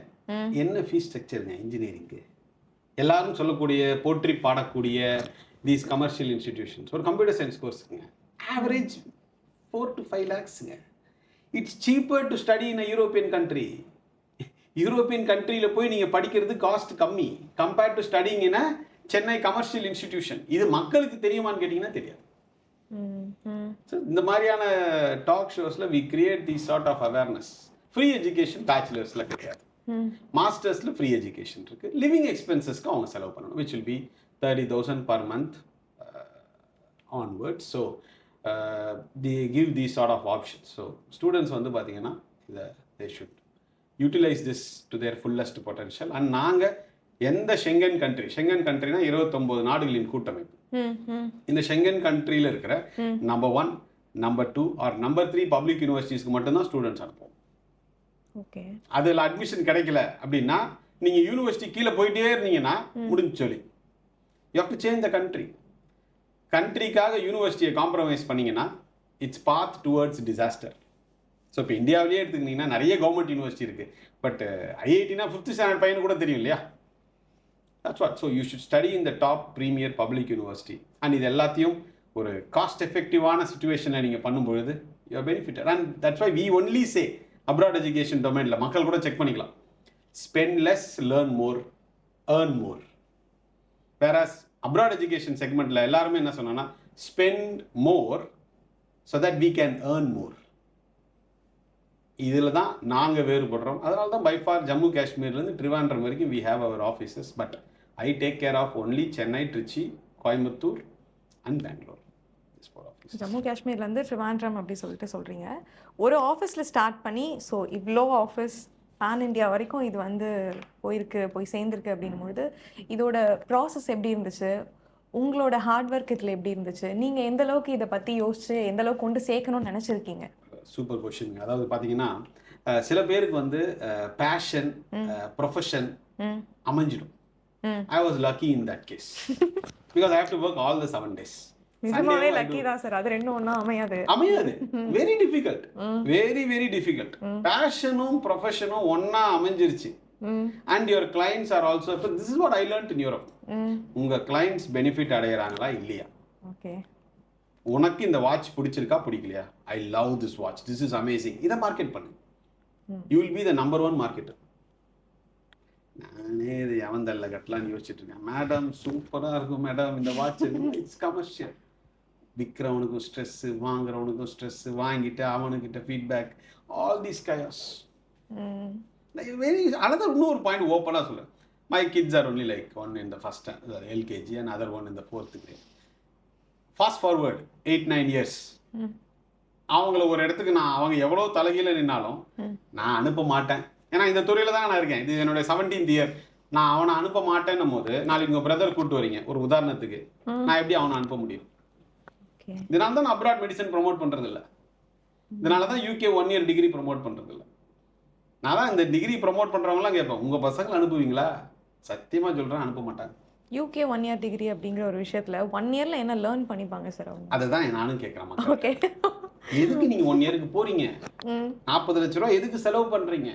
என்ன ஃபீஸ் ஸ்ட்ரக்சருங்க இன்ஜினியரிங்கு? எல்லாரும் சொல்லக்கூடிய போற்றி பாடக்கூடிய தீஸ் கமர்ஷியல் இன்ஸ்டிடியூஷன்ஸ் ஒரு கம்ப்யூட்டர் சயின்ஸ் கோர்ஸுங்க ஆவரேஜ் 4 to 5 lakhsங்க. It's cheaper to study in a European country. European கண்ட்ரியில் போய் நீங்கள் படிக்கிறது காஸ்ட் கம்மி compared to studying in a Chennai commercial institution. இது மக்களுக்கு தெரியுமான்னு கேட்டிங்கன்னா தெரியாது. இந்த மாதிரியான டாக் ஷோஸில் we create the sort of awareness. Free education பேச்சுலர்ஸில் கிடையாது, மாஸ்டர்ஸில் ஃப்ரீ எஜுகேஷன் இருக்குது. லிவிங் எக்ஸ்பென்சஸ்க்கு அவங்க செலவு பண்ணணும், which will B 30,000 per month onwards. So they give these sort of options. So students வந்து பார்த்தீங்கன்னா they should utilize this to their fullest potential. And நாங்கள் எந்த ஷெங்கன் கண்ட்ரினா 29 நாடுகளின் கூட்டமைப்பு. இந்த ஷெங்கன் கண்ட்ரியில் இருக்கிற number 1, number 2 or number 3 public யூனிவர்சிட்டிஸ்க்கு மட்டும்தான் ஸ்டூடெண்ட்ஸ் அனுப்புவோம். ஓகே, அதில் அட்மிஷன் கிடைக்கல அப்படின்னா நீங்கள் யூனிவர்சிட்டி கீழே போயிட்டே இருந்தீங்கன்னா முடிஞ்சு சொல்லி you have to change the கண்ட்ரிக்காக யூனிவர்சிட்டியை காம்ப்ரமைஸ் பண்ணிங்கன்னா it's path towards disaster. So இப்போ இந்தியாவிலேயே எடுத்துக்கிட்டிங்கன்னா நிறைய கவர்மெண்ட் யூனிவர்சிட்டி இருக்குது. பட் ஐஐடினா 5th ஸ்டாண்டர்ட் பையனு கூட தெரியும் இல்லையா? That's what. So you should study in the top premier public university. And இது எல்லாத்தையும் ஒரு காஸ்ட் எஃபெக்டிவான சுச்சுவேஷனை நீங்கள் பண்ணும்பொழுது you benefitted. And that's why we only say abroad education டொமைனில் மக்கள் கூட செக் பண்ணிக்கலாம். Spend less, learn more, earn more. Whereas abroad education செக்மெண்ட்டில் எல்லாருமே என்ன சொன்னோன்னா spend more so that we can earn more. இதில் தான் நாங்கள் வேறுபடுறோம். அதனால தான் பைஃபார் ஜம்மு காஷ்மீர்லேருந்து ட்ரிவாண்ட்ரம் வரைக்கும் we have our offices. But I take care of only Chennai, Trichy, Coimbatore and Bangalore. Jammu காஷ்மீர்லேருந்து ட்ரிவாண்ட்ரம் அப்படி சொல்லிட்டு சொல்கிறீங்க. ஒரு ஆஃபீஸில் ஸ்டார்ட் பண்ணி ஸோ இவ்வளோ ஆஃபீஸ் பேன் இண்டியா வரைக்கும் இது வந்து போய் சேர்ந்துருக்கு அப்படிங்கும்பொழுது இதோட ப்ராசஸ் எப்படி இருந்துச்சு? உங்களோட ஹார்ட் ஒர்க் இதில் எப்படி இருந்துச்சு? நீங்கள் எந்த அளவுக்கு இதை பற்றி யோசிச்சு எந்த அளவுக்கு கொண்டு சேர்க்கணும்னு நினச்சிருக்கீங்க? Super question. அதாவது பார்த்தீங்கன்னா சில பேருக்கு வந்து பேஷன், ப்ரொஃபஷன் அமைஞ்சிடும். I was lucky in that case because I have to work all the 7 days. நிஜமாவே லக்கி தான் சார். அது ரெண்டும் ஒன்றா அமையாது. Very difficult, very difficult. பேஷனும் ப்ரொஃபஷனும் ஒன்னா அமைஞ்சிருச்சு. And your clients are also, this is what I learnt in Europe. உங்க கிளைண்ட்ஸ் பெனிஃபிட் அடையறாங்களா இல்லையா? ஓகே, உனக்கு இந்த வாட்ச் பிடிச்சிருக்கா பிடிக்கலையா? I love this watch, this is amazing. இதை மார்க்கெட் பண்ணு. You will be the number 1 marketer. நானே இது எவந்தல்ல கட்டலான்னு யோசிச்சுட்டு இருக்கேன். மேடம் சூப்பராக இருக்கும் மேடம் இந்த வாட்ச், இட்ஸ் கமர்ஷியல். விற்கிறவனுக்கும் ஸ்ட்ரெஸ்ஸு, வாங்குறவனுக்கும் ஸ்ட்ரெஸ்ஸு, வாங்கிட்டு அவனுக்கிட்ட feedback, all these chaos. Very another இன்னொரு பாயிண்ட் ஓப்பனாக சொல்கிறேன். My kids are only like one in the first LKG and other one in the 4th grade. Fast forward 8-9 years. அவங்கள ஒரு இடத்துக்கு அவங்க எவ்வளோ தலைகீழ நின்னாலும் நான் அனுப்ப மாட்டேன். ஏன்னா இந்த துறையில் தான் நான் இருக்கேன். இது என்னுடைய 17th year. நான் அவனை அனுப்ப மாட்டேன்னும் போது நாளைக்கு உங்கள் பிரதர் கூப்பிட்டு வரீங்க ஒரு உதாரணத்துக்கு, நான் எப்படி அவனை அனுப்ப முடியும்? இதனால தான் நான் அப்ராட் மெடிசன் ப்ரொமோட் பண்ணுறது இல்லை. இதனால தான் UK 1 year டிகிரி ப்ரொமோட் பண்ணுறது இல்லை. நான் தான் இந்த டிகிரி ப்ரொமோட் பண்ணுறவங்களாம் கேட்பேன், உங்கள் பசங்களை அனுப்புவீங்களா? சத்தியமாக சொல்கிறேன், அனுப்ப மாட்டாங்க. UK 1 year டிகிரி அப்படிங்கிற ஒரு விஷயத்தில் 1 yearல என்ன லேர்ன் பண்ணிப்பாங்க சார் அவங்க? அதுதான் நானும் கேட்குறேன். ஓகே, எதுக்கு நீங்கள் 1 yearக்கு போகிறீங்க? 40 லட்ச ரூபா எதுக்கு செலவு பண்ணுறீங்க?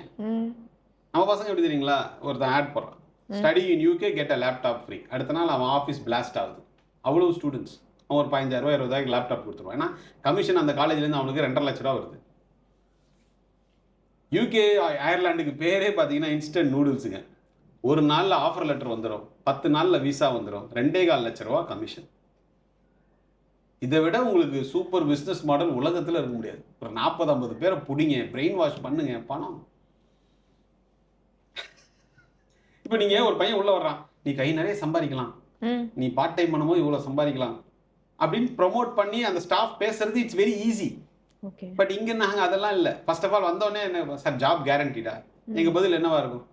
நம்ம பசங்க எப்படி தெரியுங்களா? ஒருத்தன் ஆட் போடுறான், study in UK get a laptop free. அடுத்த நாள் அவன் ஆஃபீஸ் பிளாஸ்ட் ஆகுது. அவ்வளோ ஸ்டூடெண்ட்ஸ். அவன் ஒரு 15,000 20,000 லேப்டாப் கொடுத்துருவான். ஏன்னா கமிஷன் அந்த காலேஜ்லேருந்து அவனுக்கு 2.5 லட்ச ரூபா வருது. UK அயர்லாண்டுக்கு பேரே பார்த்தீங்கன்னா இன்ஸ்டன்ட் நூடுல்ஸுங்க. ஒரு நாளில் ஆஃபர் லெட்டர் வந்துடும், 10 நாளில் விசா வந்துடும், 2.25 லட்ச ரூபா கமிஷன். இதை விட உங்களுக்கு சூப்பர் பிஸ்னஸ் மாடல் உலகத்தில் இருக்க முடியாது. ஒரு 40-50 பேரை பிடிங்க, பிரெயின் வாஷ் பண்ணுங்க, பணம். இப்போ நீங்கள் ஒரு பையன் உள்ள வர்றான், நீ கை நிறைய சம்பாதிக்கலாம், நீ பார்ட் டைம் பண்ணும்போது இவ்வளோ சம்பாதிக்கலாம் அப்படின்னு ப்ரொமோட் பண்ணி அந்த ஸ்டாஃப் பேசுறது இட்ஸ் வெரி ஈஸி. பட் இங்கே நாங்கள் அதெல்லாம் இல்லை. ஃபர்ஸ்ட் ஆஃப் ஆல் வந்தோடனே என்ன சார் ஜாப் கேரண்டிடா? எங்கள் பதில் என்னவா இருக்கும்?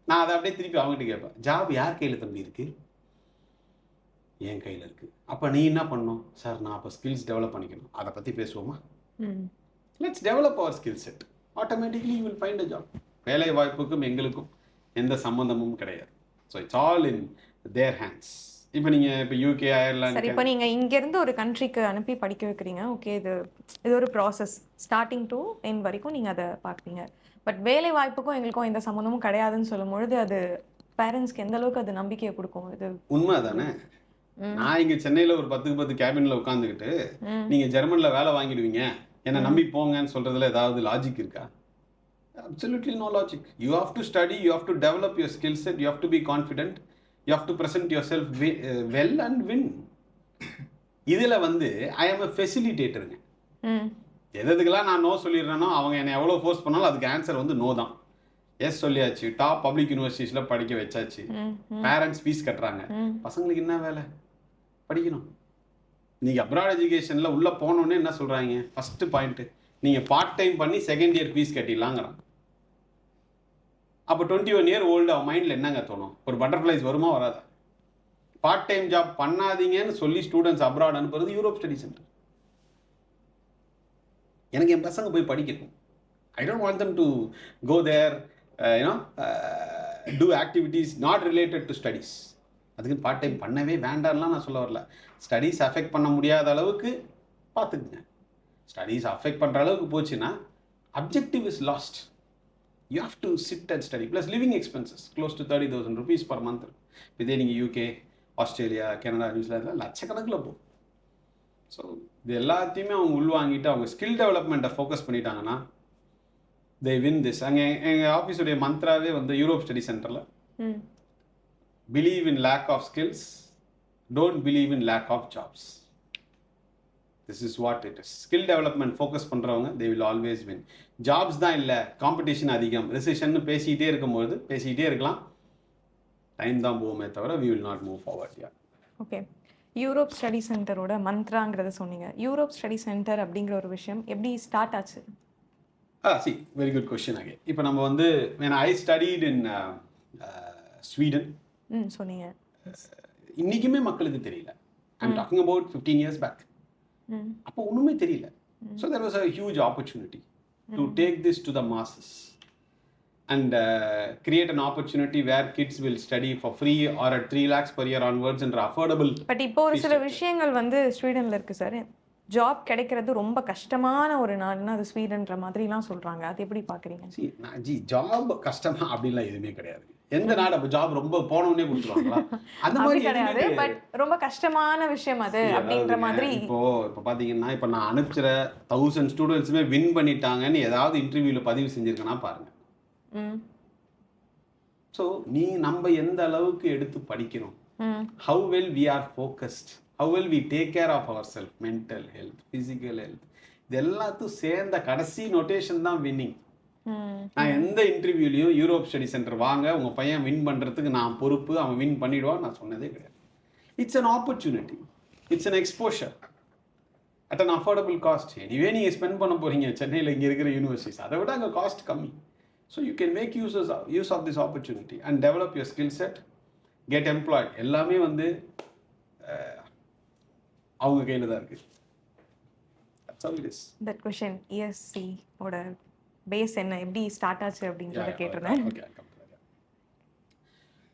நான் அதை அப்படியே திருப்பி அவங்ககிட்ட கேட்பேன், ஜாப் யார் கையில் தம்பி இருக்கு? என் கையில் இருக்கு. அப்போ நீ என்ன பண்ணணும்? சார் நான் அப்போ ஸ்கில்ஸ் டெவலப் பண்ணிக்கணும். அதை பற்றி பேசுவோமா? Let's develop our skill set. Automatically you will find a job. வேலை வாய்ப்புக்கும் எங்களுக்கும் எந்த சம்மந்தமும் கிடையாது. So it's all in their hands. இப்போ நீங்கள் இப்போ UK அயர்லாந்து, சரி, இப்போ நீங்கள் இங்கேருந்து ஒரு கண்ட்ரிக்கு அனுப்பி படிக்க வைக்கிறீங்க. ஓகே, இது ஒரு ப்ராசஸ். ஸ்டார்டிங் டு எண்ட் வரைக்கும் நீங்கள் அதை பார்ப்பீங்க. பட் வேலை வாய்ப்புக்கும் எங்களுக்கும் எந்த சம்மந்தமும் கிடையாதுன்னு சொல்லும் பொழுது அது பேரண்ட்ஸ்க்கு எந்த அளவுக்கு அது நம்பிக்கையை கொடுக்கும்? இது உண்மை தானே? நான் இங்கே சென்னையில் ஒரு 10க்கு 10 கேபினில் உட்காந்துக்கிட்டு நீங்கள் ஜெர்மனில் வேலை வாங்கிடுவீங்க என்னை நம்பி போங்கன்னு சொல்கிறதுல ஏதாவது லாஜிக் இருக்கா? Absolutely no logic. You have to study, you have to develop your skill set, you have to be confident, you have to present yourself well and win. இதில் வந்து ஐ ஆம் எ ஃபெசிலிட்டேட்டருங்க. எதுக்கெல்லாம் நான் நோ சொல்லிடுறேனோ அவங்க என்னை எவ்வளோ ஃபோர்ஸ் பண்ணாலும் அதுக்கு ஆன்சர் வந்து நோ தான். எஸ் சொல்லியாச்சு, டாப் பப்ளிக் யூனிவர்சிட்டிஸில் படிக்க வச்சாச்சு, பேரண்ட்ஸ் ஃபீஸ் கட்டுறாங்க, பசங்களுக்கு என்ன வேலை? படிக்கணும். நீங்கள் அப்ராட் எஜுகேஷனில் உள்ளே போனோடனே என்ன சொல்கிறாங்க, ஃபஸ்ட்டு பாயிண்ட்டு நீங்கள் பார்ட் டைம் பண்ணி செகண்ட் இயர் ஃபீஸ் கட்டிடலாங்கிறாங்க. அப்போ 21 இயர் ஓல்டு அவன் மைண்டில் என்னங்க தோணும், ஒரு பட்டர்ஃப்ளைஸ் வருமா வராதா? பார்ட் டைம் ஜாப் பண்ணாதீங்கன்னு சொல்லி ஸ்டூடெண்ட்ஸ் அப்ராட் அனுப்புறது யூரோப் ஸ்டடி சென்டர். எனக்கு என் பசங்க போய் படிக்கணும். I don't want them to go there, do activities not related to studies. அதுக்கு பார்ட் டைம் பண்ணவே வேண்டாம்லாம் நான் சொல்ல வரல. ஸ்டடீஸ் அஃபெக்ட் பண்ண முடியாத அளவுக்கு பார்த்துக்குங்க. ஸ்டடீஸ் அஃபெக்ட் பண்ணுற அளவுக்கு போச்சுன்னா objective is last. You have to sit and study. Plus living expenses close to 30,000 rupees per month. இதே நீங்கள் யூகே, ஆஸ்திரேலியா, கனடா, நியூசிலாண்டில் லட்சக்கணக்கில் போகும். ஸோ இது எல்லாத்தையுமே அவங்க உள்வாங்கிட்டு அவங்க ஸ்கில் டெவலப்மெண்ட்டை ஃபோக்கஸ் பண்ணிட்டாங்கன்னா they win this. அங்கே எங்கள் ஆஃபீஸுடைய மந்த்ராவே வந்து யூரோப் ஸ்டடி சென்டரில் believe in lack of skills, don't believe in lack of jobs. This is what it is. Skill development focus பண்ணுறவங்க they will always win. Jobs தான் இல்லை, காம்படிஷன் அதிகம், ரிசெஷன் பேசிக்கிட்டே இருக்கும்போது பேசிக்கிட்டே இருக்கலாம், டைம் தான் போகுமே தவிர we will not move forward. Okay, Europe study சென்டரோட மந்த்ராங்கிறத சொன்னீங்க. யூரோப் ஸ்டடி சென்டர் அப்படிங்கிற ஒரு விஷயம் எப்படி ஸ்டார்ட் ஆச்சு? See, very good question again. இப்போ நம்ம வந்து when I studied in Sweden, சொன்னீங்க, இன்னைக்குமே மக்களுக்கு தெரியல. I'm talking about 15 years back. அப்போ ஒன்றுமே தெரியல. So there was a huge opportunity to take this to the masses and create an opportunity where kids will study for free or at 3 lakhs per year onwards and affordable. But இப்போ ஒரு சில விஷயங்கள் வந்து ஸ்வீடன்ல இருக்கு சார். ஜாப் கிடைக்கிறது ரொம்ப கஷ்டமான ஒரு நாடுன்னா அது ஸ்வீடன்ற மாதிரிலாம் சொல்றாங்க. அது எப்படி பார்க்குறீங்க? ஜாப் கஷ்டமா அப்படிலாம் எதுவுமே கிடையாது. எந்த நாடு அப்போ ஜாப் ரொம்ப போனோடனே கொடுத்துருவாங்களா? அந்த மாதிரி கிடையாது. பட் ரொம்ப கஷ்டமான விஷயம் அது அப்படின்ற மாதிரி. இப்போ பார்த்தீங்கன்னா இப்போ நான் அனுப்பிச்சிற 1000 ஸ்டூடெண்ட்ஸுமே வின் பண்ணிட்டாங்கன்னு ஏதாவது இன்டர்வியூவில் பதிவு செஞ்சுருக்கேன்னா பாருங்க. ஸோ நம்ம எந்த அளவுக்கு எடுத்து படிக்கிறோம், how well we are focused, how well we take care of ourselves, mental health, physical health, இது எல்லாத்தையும் சேர்ந்த கடைசி நோட்டேஷன் தான் வின்னிங். நான் எந்த இன்டர்வியூலையும் யூரோப் ஸ்டடி சென்டர் வாங்க உங்கள் பையன் வின் பண்ணுறதுக்கு நான் பொறுப்பு, அவன் வின் பண்ணிடுவான் நான் சொன்னதே கிடையாது. It's an opportunity, it's an exposure at an affordable cost. Anyway நீங்கள் ஸ்பெண்ட் பண்ண போகிறீங்க சென்னையில் இங்கே இருக்கிற யூனிவர்சிட்டிஸ், அதை விட அங்கே காஸ்ட் கம்மி. So you can make use of this opportunity and develop your skill set, get employed. எல்லாமே வந்து அவங்க கையில் தான் இருக்குது. தட் क्वेश्चन ESC ஓட பேஸ் என்ன, எப்படி ஸ்டார்ட் ஆச்சு அப்படின்றத கேட்டிருந்தேன்.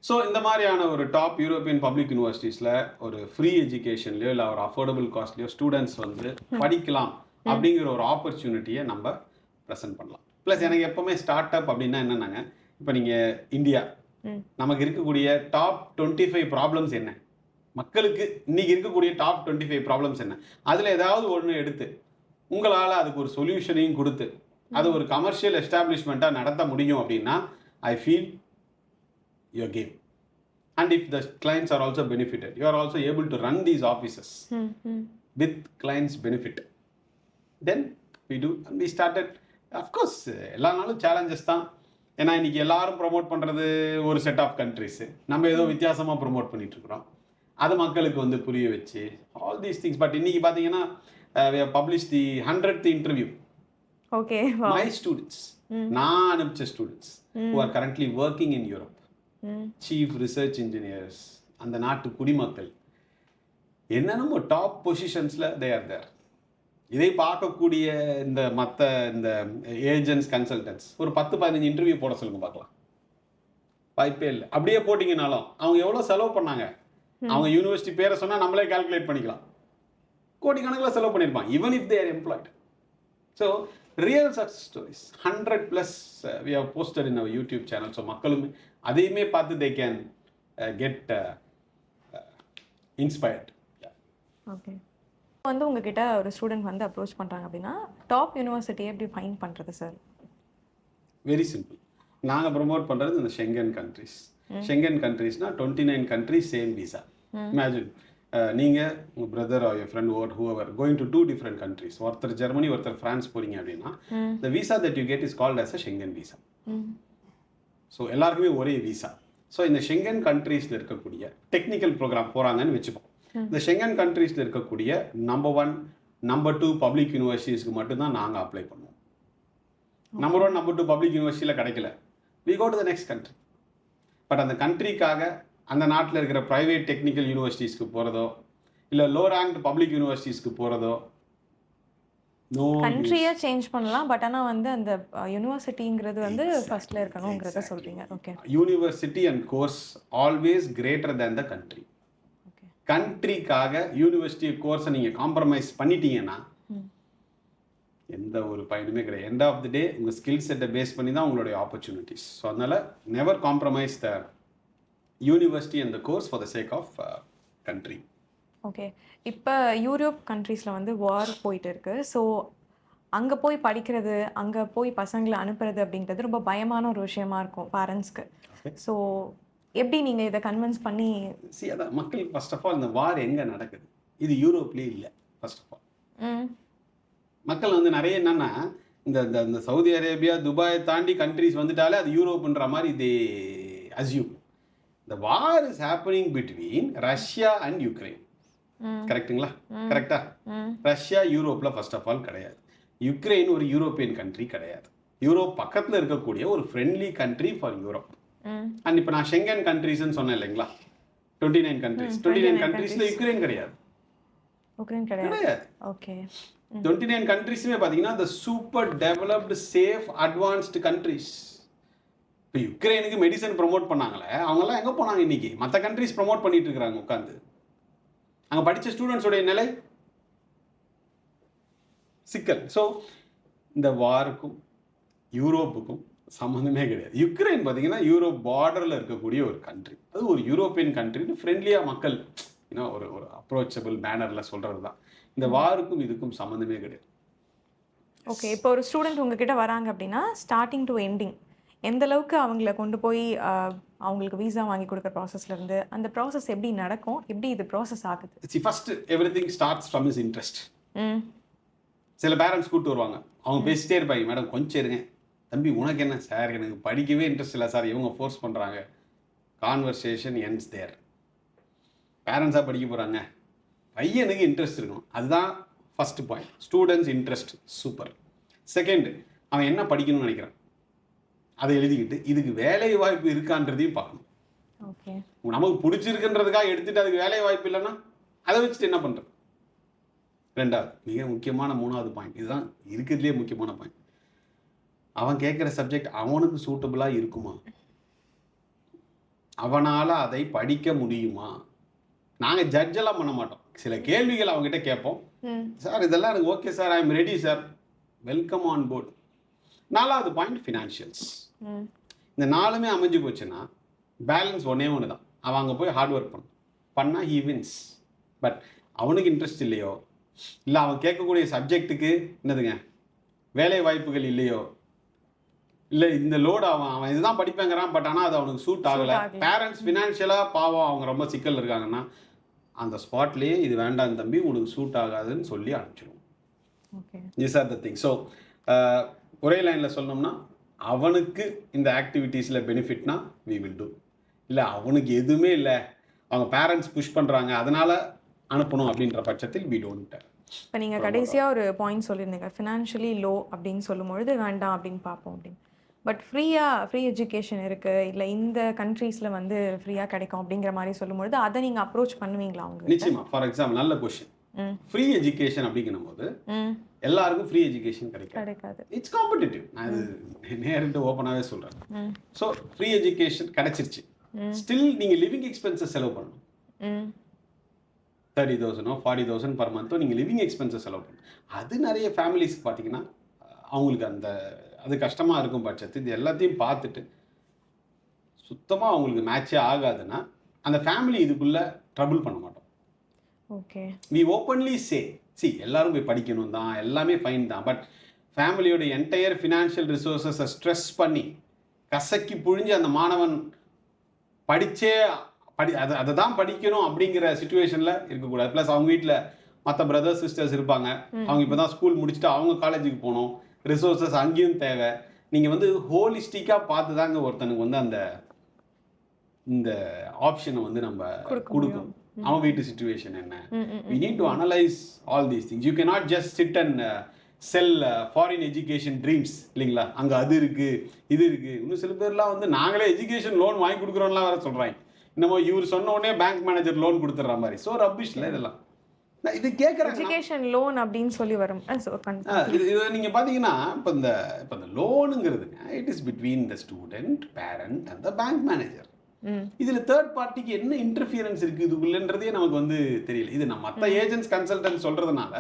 ஸோ இந்த மாதிரியான ஒரு டாப் யூரோப்பியன் பப்ளிக் யூனிவர்சிட்டிஸில் ஒரு ஃப்ரீ எஜுகேஷன்லையோ இல்லை ஒரு அஃபோர்டபுள் காஸ்ட்லையோ ஸ்டூடெண்ட்ஸ் வந்து படிக்கலாம் அப்படிங்கிற ஒரு ஆப்பர்ச்சுனிட்டியை நம்ம ப்ரெசென்ட் பண்ணலாம். ப்ளஸ் எனக்கு எப்போவுமே ஸ்டார்ட் அப் அப்படின்னா என்னென்னாங்க, இப்போ நீங்கள் இந்தியா, நமக்கு இருக்கக்கூடிய டாப் 25 ப்ராப்ளம்ஸ் என்ன, மக்களுக்கு இன்னைக்கு இருக்கக்கூடிய டாப் 25 ப்ராப்ளம்ஸ் என்ன, அதில் ஏதாவது ஒன்று எடுத்து உங்களால் அதுக்கு ஒரு சொல்யூஷனையும் கொடுத்து அது ஒரு கமர்ஷியல் எஸ்டாப்ளிஷ்மெண்ட்டாக நடத்த முடியும் அப்படின்னா I feel your game. And if the clients are also benefited, you are also able to run these offices with clients benefit, then we do and we started. Of course எல்லா நாளும் சேலஞ்சஸ் தான். ஏன்னா இன்னைக்கு எல்லாரும் ப்ரொமோட் பண்ணுறது ஒரு செட் ஆஃப் கண்ட்ரிஸு, நம்ம ஏதோ வித்தியாசமாக ப்ரொமோட் பண்ணிட்டு இருக்கிறோம். அது மக்களுக்கு வந்து புரிய வச்சு ஆல் தீஸ் திங்ஸ். பட் இன்னைக்கு பார்த்தீங்கன்னா we have published the 100th interview. Okay, wow. My students, நான் அனுப்பிச்ச students who are currently working in Europe, chief research engineers, அந்த நாட்டு குடிமக்கள் என்னென்னமோ டாப் பொசிஷன்ஸில் they are there. இதை பார்க்கக்கூடிய இந்த மற்ற இந்த ஏஜென்ட்ஸ், கன்சல்டன்ட்ஸ் ஒரு 10-15 இன்டர்வியூ போட சொல்லுங்க பார்க்கலாம். வாய்ப்பே இல்லை. அப்படியே போட்டிங்கனாலும் அவங்க எவ்வளோ செலவு பண்ணாங்க, அவங்க யூனிவர்சிட்டி பேரை சொன்னால் நம்மளே கால்குலேட் பண்ணிக்கலாம். கோடிக்கணக்கில் செலவு பண்ணியிருப்பாங்க, even if they are employed. So real success stories 100+ we have posted in our YouTube channel. So மக்களுமே அதையுமே பார்த்து they can get inspired. Okay, வந்து உங்ககிட்ட ஒரு ஸ்டூடெண்ட் வந்து அப்ரோச் பண்ணுறாங்க அப்படின்னா டாப் யூனிவர்சிட்டியை எப்படி ஃபைண்ட் பண்ணுறது சார்? Very simple. நாங்கள் ப்ரொமோட் பண்ணுறது இந்த ஷெங்கன் கண்ட்ரிஸ். ஷெங்கன் கண்ட்ரிஸ்னால் 29 countries சேம் விசா. இமேஜின் நீங்கள் உங்கள் brother or your friend or whoever going to 2 different countries, ஒருத்தர் ஜெர்மனி ஒருத்தர் ஃப்ரான்ஸ் போகிறீங்க அப்படின்னா the visa that you get is called as a Schengen visa. So எல்லாருக்குமே ஒரே விசா. ஸோ இந்த ஷெங்கன் கண்ட்ரீஸில் இருக்கக்கூடிய டெக்னிக்கல் ப்ரோக்ராம் போகிறாங்கன்னு வச்சுப்போம். இந்த ஷெங்கன் கண்ட்ரீஸில் இருக்கக்கூடிய நம்பர் 1 நம்பர் 2 பப்ளிக் யூனிவர்சிட்டிஸ்க்கு மட்டும்தான் நாங்கள் அப்ளை பண்ணுவோம். நம்பர் 1 நம்பர் 2 பப்ளிக் யூனிவர்சிட்டியில் கிடைக்கல, we go to the next country. But அந்த கண்ட்ரிக்காக அந்த நாட்டில் இருக்கிற ப்ரைவேட் டெக்னிக்கல் யூனிவர்சிட்டிஸ்க்கு போகிறதோ இல்லை லோ ரேங்க்டு பப்ளிக் யூனிவர்சிட்டிஸ்க்கு போகிறதோ கண்ட்ரியை சேஞ்ச் பண்ணலாம், பட் ஆனால் வந்து அந்த யூனிவர்சிட்டிங்கிறது வந்து ஃபர்ஸ்ட்ல இருக்கணுங்கிறத சொல்றீங்க. Okay. University and course always greater than the country. Okay. கண்ட்ரிக்காக யூனிவர்சிட்டி கோர்ஸை நீங்கள் காம்ப்ரமைஸ் பண்ணிட்டீங்கன்னா எந்த ஒரு பயனுமே கிடையாது. எண்ட் ஆஃப் தி டே உங்கள் ஸ்கில் செட்டை பேஸ் பண்ணி தான் உங்களுடைய ஆப்பர்ச்சுனிட்டிஸ். ஸோ அதனால் never compromise the university and the course for the sake of country. Okay. இப்போ யூரோப் கண்ட்ரீஸில் வந்து வார் போயிட்டு இருக்கு. ஸோ அங்கே போய் படிக்கிறது, அங்கே போய் பசங்களை அனுப்புறது அப்படின்றது ரொம்ப பயமான ஒரு விஷயமா இருக்கும் பேரண்ட்ஸ்க்கு. ஸோ எப்படி நீங்கள் இதை கன்வின்ஸ் பண்ணி அதான் மக்கள் ஃபர்ஸ்ட் ஆஃப் ஆல் இந்த வார் எங்கே நடக்குது, இது யூரோப்லேயே இல்லை. ஃபர்ஸ்ட் ஆஃப் ஆல் மக்கள் வந்து நிறைய என்னன்னா இந்த இந்த சவுதி அரேபியா துபாயை தாண்டி கண்ட்ரிஸ் வந்துட்டாலே அது யூரோப்ன்ற மாதிரி தே assume. The war is happening between Russia and Ukraine. கரெக்டுங்களா? கரெக்டா? ரஷ்யா யூரோப்ல ஃபர்ஸ்ட் ஆஃப் ஆல் கிடையாது. யுக்ரைன் ஒரு யூரோப்பியன் கண்ட்ரி கிடையாது. யூரோப் பக்கத்தில் இருக்கக்கூடிய ஒரு friendly country for Europe. And இப்போ நான் ஷெங்கன் கண்ட்ரிஸ்ன்னு சொன்னேன் இல்லைங்களா, 29 கண்ட்ரிஸ். 29 கண்ட்ரிஸ்ல யுக்ரைன் கிடையாது. உக்ரைன் கிடையாது. ஓகே. 29 கண்ட்ரிஸுமே பார்த்தீங்கன்னா the super developed safe advanced countries. இப்போ யுக்ரைனுக்கு மெடிசன் ப்ரொமோட் பண்ணாங்களே, அவங்கெல்லாம் எங்கே போனாங்க இன்னைக்கு? மற்ற கண்ட்ரிஸ் ப்ரொமோட் பண்ணிட்டு இருக்கிறாங்க உட்காந்து. அங்கே படித்த ஸ்டூடெண்ட்ஸோடைய நிலை சிக்கல். ஸோ இந்த வாருக்கும் யூரோப்புக்கும் சம்மந்தமே கிடையாது. யுக்ரைன் பார்த்தீங்கன்னா யூரோப் பார்டரில் இருக்கக்கூடிய ஒரு கண்ட்ரி. அது ஒரு யூரோப்பியன் கண்ட்ரின்னு ஃப்ரெண்ட்லியாக மக்கள் இன்னும் ஒரு ஒரு அப்ரோச்சபிள் மேனரில் சொல்கிறது தான். இந்த வாருக்கும் இதுக்கும் சம்மந்தமே கிடையாது. ஓகே. இப்போ ஒரு ஸ்டூடெண்ட் உங்ககிட்ட வராங்க அப்படின்னா ஸ்டார்டிங் டு எண்டிங் எந்த அளவுக்கு அவங்கள கொண்டு போய் அவங்களுக்கு வீசா வாங்கி கொடுக்குற ப்ராசஸ்லேருந்து அந்த ப்ராசஸ் எப்படி நடக்கும், எப்படி இது ப்ராசஸ் ஆகுது? First everything starts from his interest. சில பேரண்ட்ஸ் கூப்பிட்டு வருவாங்க, அவங்க பேசிட்டே இருப்பாங்க, மேடம் கொஞ்சம் இருங்க தம்பி உனக்கு என்ன சார், எனக்கு படிக்கவே இன்ட்ரெஸ்ட் இல்லை சார், இவங்க ஃபோர்ஸ் பண்ணுறாங்க. கான்வர்சேஷன் எண்ட்ஸ் தேர். பேரண்ட்ஸாக படிக்க போகிறாங்க, பையனுக்கு இன்ட்ரெஸ்ட் இருக்கணும். அதுதான் first point. Students interest super. Second, அவன் என்ன படிக்கணும்னு நினைக்கிறான் அதை எழுதிக்கிட்டு இதுக்கு வேலை வாய்ப்பு இருக்கான்றதையும் பார்க்கணும். ஓகே. நமக்கு பிடிச்சிருக்குன்றதுக்காக எடுத்துட்டு அதுக்கு வேலை வாய்ப்பு இல்லைன்னா அதை வச்சுட்டு என்ன பண்ணுறது? ரெண்டாவது மிக முக்கியமான 3வது பாயிண்ட், இதுதான் இருக்கிறதுலேயே முக்கியமான பாயிண்ட். அவன் கேட்குற சப்ஜெக்ட் அவனுக்கு சூட்டபுளாக இருக்குமா, அவனால் அதை படிக்க முடியுமா? நாங்கள் ஜட்ஜெல்லாம் பண்ண மாட்டோம். சில கேள்விகள் அவங்ககிட்ட கேட்போம், சார் இதெல்லாம் எனக்கு okay sir, I am ready sir, welcome on board. 4வது பாயிண்ட் ஃபினான்ஷியல்ஸ். இந்த 4மே அமைஞ்சு போச்சுன்னா பேலன்ஸ் ஒன்றே ஒன்று தான். அவன் அங்கே போய் ஹார்ட் ஒர்க் பண்ணால் ஹீ வின்ஸ். பட் அவனுக்கு இன்ட்ரெஸ்ட் இல்லையோ, இல்லை அவன் கேட்கக்கூடிய சப்ஜெக்ட்டுக்கு என்னதுங்க வேலை வாய்ப்புகள் இல்லையோ, இல்லை இந்த லோடு அவன் இதுதான் படிப்பேங்கிறான், பட் ஆனால் அது அவனுக்கு சூட் ஆகலை. பேரண்ட்ஸ் ஃபினான்ஷியலாக பாவம் அவங்க ரொம்ப சிக்கல் இருக்காங்கன்னா அந்த ஸ்பாட்லேயே இது வேண்டாம் தம்பி உனக்கு சூட் ஆகாதுன்னு சொல்லி அனுப்பிச்சிடுவோம். This are the thing. So ஒரே லைனில் சொல்லணும்னா அவனுக்கு இந்த ஆக்டிவிட்டீஸில் பெனிஃபிட்னா வி வில் டூ. இல்லை அவனுக்கு எதுவுமே இல்லை, அவங்க பேரண்ட்ஸ் புஷ் பண்ணுறாங்க அதனால் அனுப்பணும் அப்படின்ற பட்சத்தில் வி டோன்ட். இப்போ நீங்கள் கடைசியாக ஒரு பாயிண்ட் சொல்லியிருந்தீங்க, ஃபினான்ஷியலி லோ அப்படின்னு சொல்லும்பொழுது வேண்டாம் அப்படின்னு பார்ப்போம் அப்படின்னு. பட் ஃப்ரீ எஜுகேஷன் இருக்குது, இல்லை இந்த கண்ட்ரீஸில் வந்து ஃப்ரீயாக கிடைக்கும் அப்படிங்கிற மாதிரி சொல்லும்பொழுது அதை நீங்கள் அப்ரோச் பண்ணுவீங்களா? அவங்க நிச்சயமாக. ஃபார் எக்ஸாம்பிள் நல்ல கொஸ்டின். ஃப்ரீ எஜுகேஷன் அப்படிங்கும் போது எல்லாருக்கும் ஃப்ரீ எஜுகேஷன் கிடைக்காது. It's competitive. நான் இது நேரிட்டு ஓப்பனாகவே சொல்கிறேன். ஸோ ஃப்ரீ எஜுகேஷன் கிடைச்சிருச்சு, ஸ்டில் நீங்கள் லிவிங் எக்ஸ்பென்சஸ் செலவு பண்ணணும். 30,000 40,000 பர் மந்த்தோ நீங்கள் லிவிங் எக்ஸ்பென்சஸ் செலவு பண்ணணும். அது நிறைய ஃபேமிலிஸ்க்கு பார்த்தீங்கன்னா அவங்களுக்கு அது கஷ்டமாக இருக்கும் பட்சத்து இது எல்லாத்தையும் பார்த்துட்டு சுத்தமாக அவங்களுக்கு மேட்சே ஆகாதுன்னா அந்த ஃபேமிலி இதுக்குள்ளே ட்ரபிள் பண்ண மாட்டோம். ஓகே. வி ஓப்பன்லி சே எல்லாரும் போய் படிக்கணும் தான், எல்லாமே ஃபைன் தான், பட் ஃபேமிலியோட என்டையர் ஃபினான்ஷியல் ரிசோர்ஸஸை ஸ்ட்ரெஸ் பண்ணி கசக்கி புழிஞ்சு அந்த மாணவன் படித்தே அதை தான் படிக்கணும் அப்படிங்கிற சுச்சுவேஷனில் இருக்கக்கூடாது. ப்ளஸ் அவங்க வீட்டில் மற்ற பிரதர்ஸ் சிஸ்டர்ஸ் இருப்பாங்க, அவங்க இப்போ தான் ஸ்கூல் முடிச்சுட்டு அவங்க காலேஜுக்கு போகணும், ரிசோர்ஸஸ் அங்கேயும் தேவை. நீங்கள் வந்து ஹோலிஸ்டிக்காக பார்த்து தாங்க ஒருத்தனுக்கு வந்து இந்த ஆப்ஷனை வந்து நம்ம கொடுக்கணும். அவன் வீட்டு சுச்சுவேஷன் என்ன. we need to analyze all these things. You cannot just sit and sell foreign education dreams இல்லைங்களா. அங்கே அது இருக்கு இது இருக்கு. இன்னும் சில பேர்லாம் வந்து நாங்களே எஜுகேஷன் லோன் வாங்கி கொடுக்குறோம்லாம் வேற சொல்கிறாங்க. இன்னமும் இவர் சொன்ன உடனே பேங்க் மேனேஜர் லோன் கொடுத்துட்ற மாதிரி. ஸோ ரப்பிஷ்ல இதெல்லாம் நான் இது கேட்குறேன். எஜுகேஷன் லோன் அப்படின்னு சொல்லி வரும். இது நீங்கள் பார்த்தீங்கன்னா இப்போ இந்த லோனுங்கிறதுங்க it is between the student parent and the bank manager. இதில் தேர்ட் பார்ட்டிக்கு என்ன இன்டர்ஃபியரன்ஸ் இருக்குது இதுக்குள்ளன்றதே நமக்கு வந்து தெரியல. இது நம்ம மற்ற ஏஜென்ட்ஸ் கன்சல்டன்ட் சொல்கிறதுனால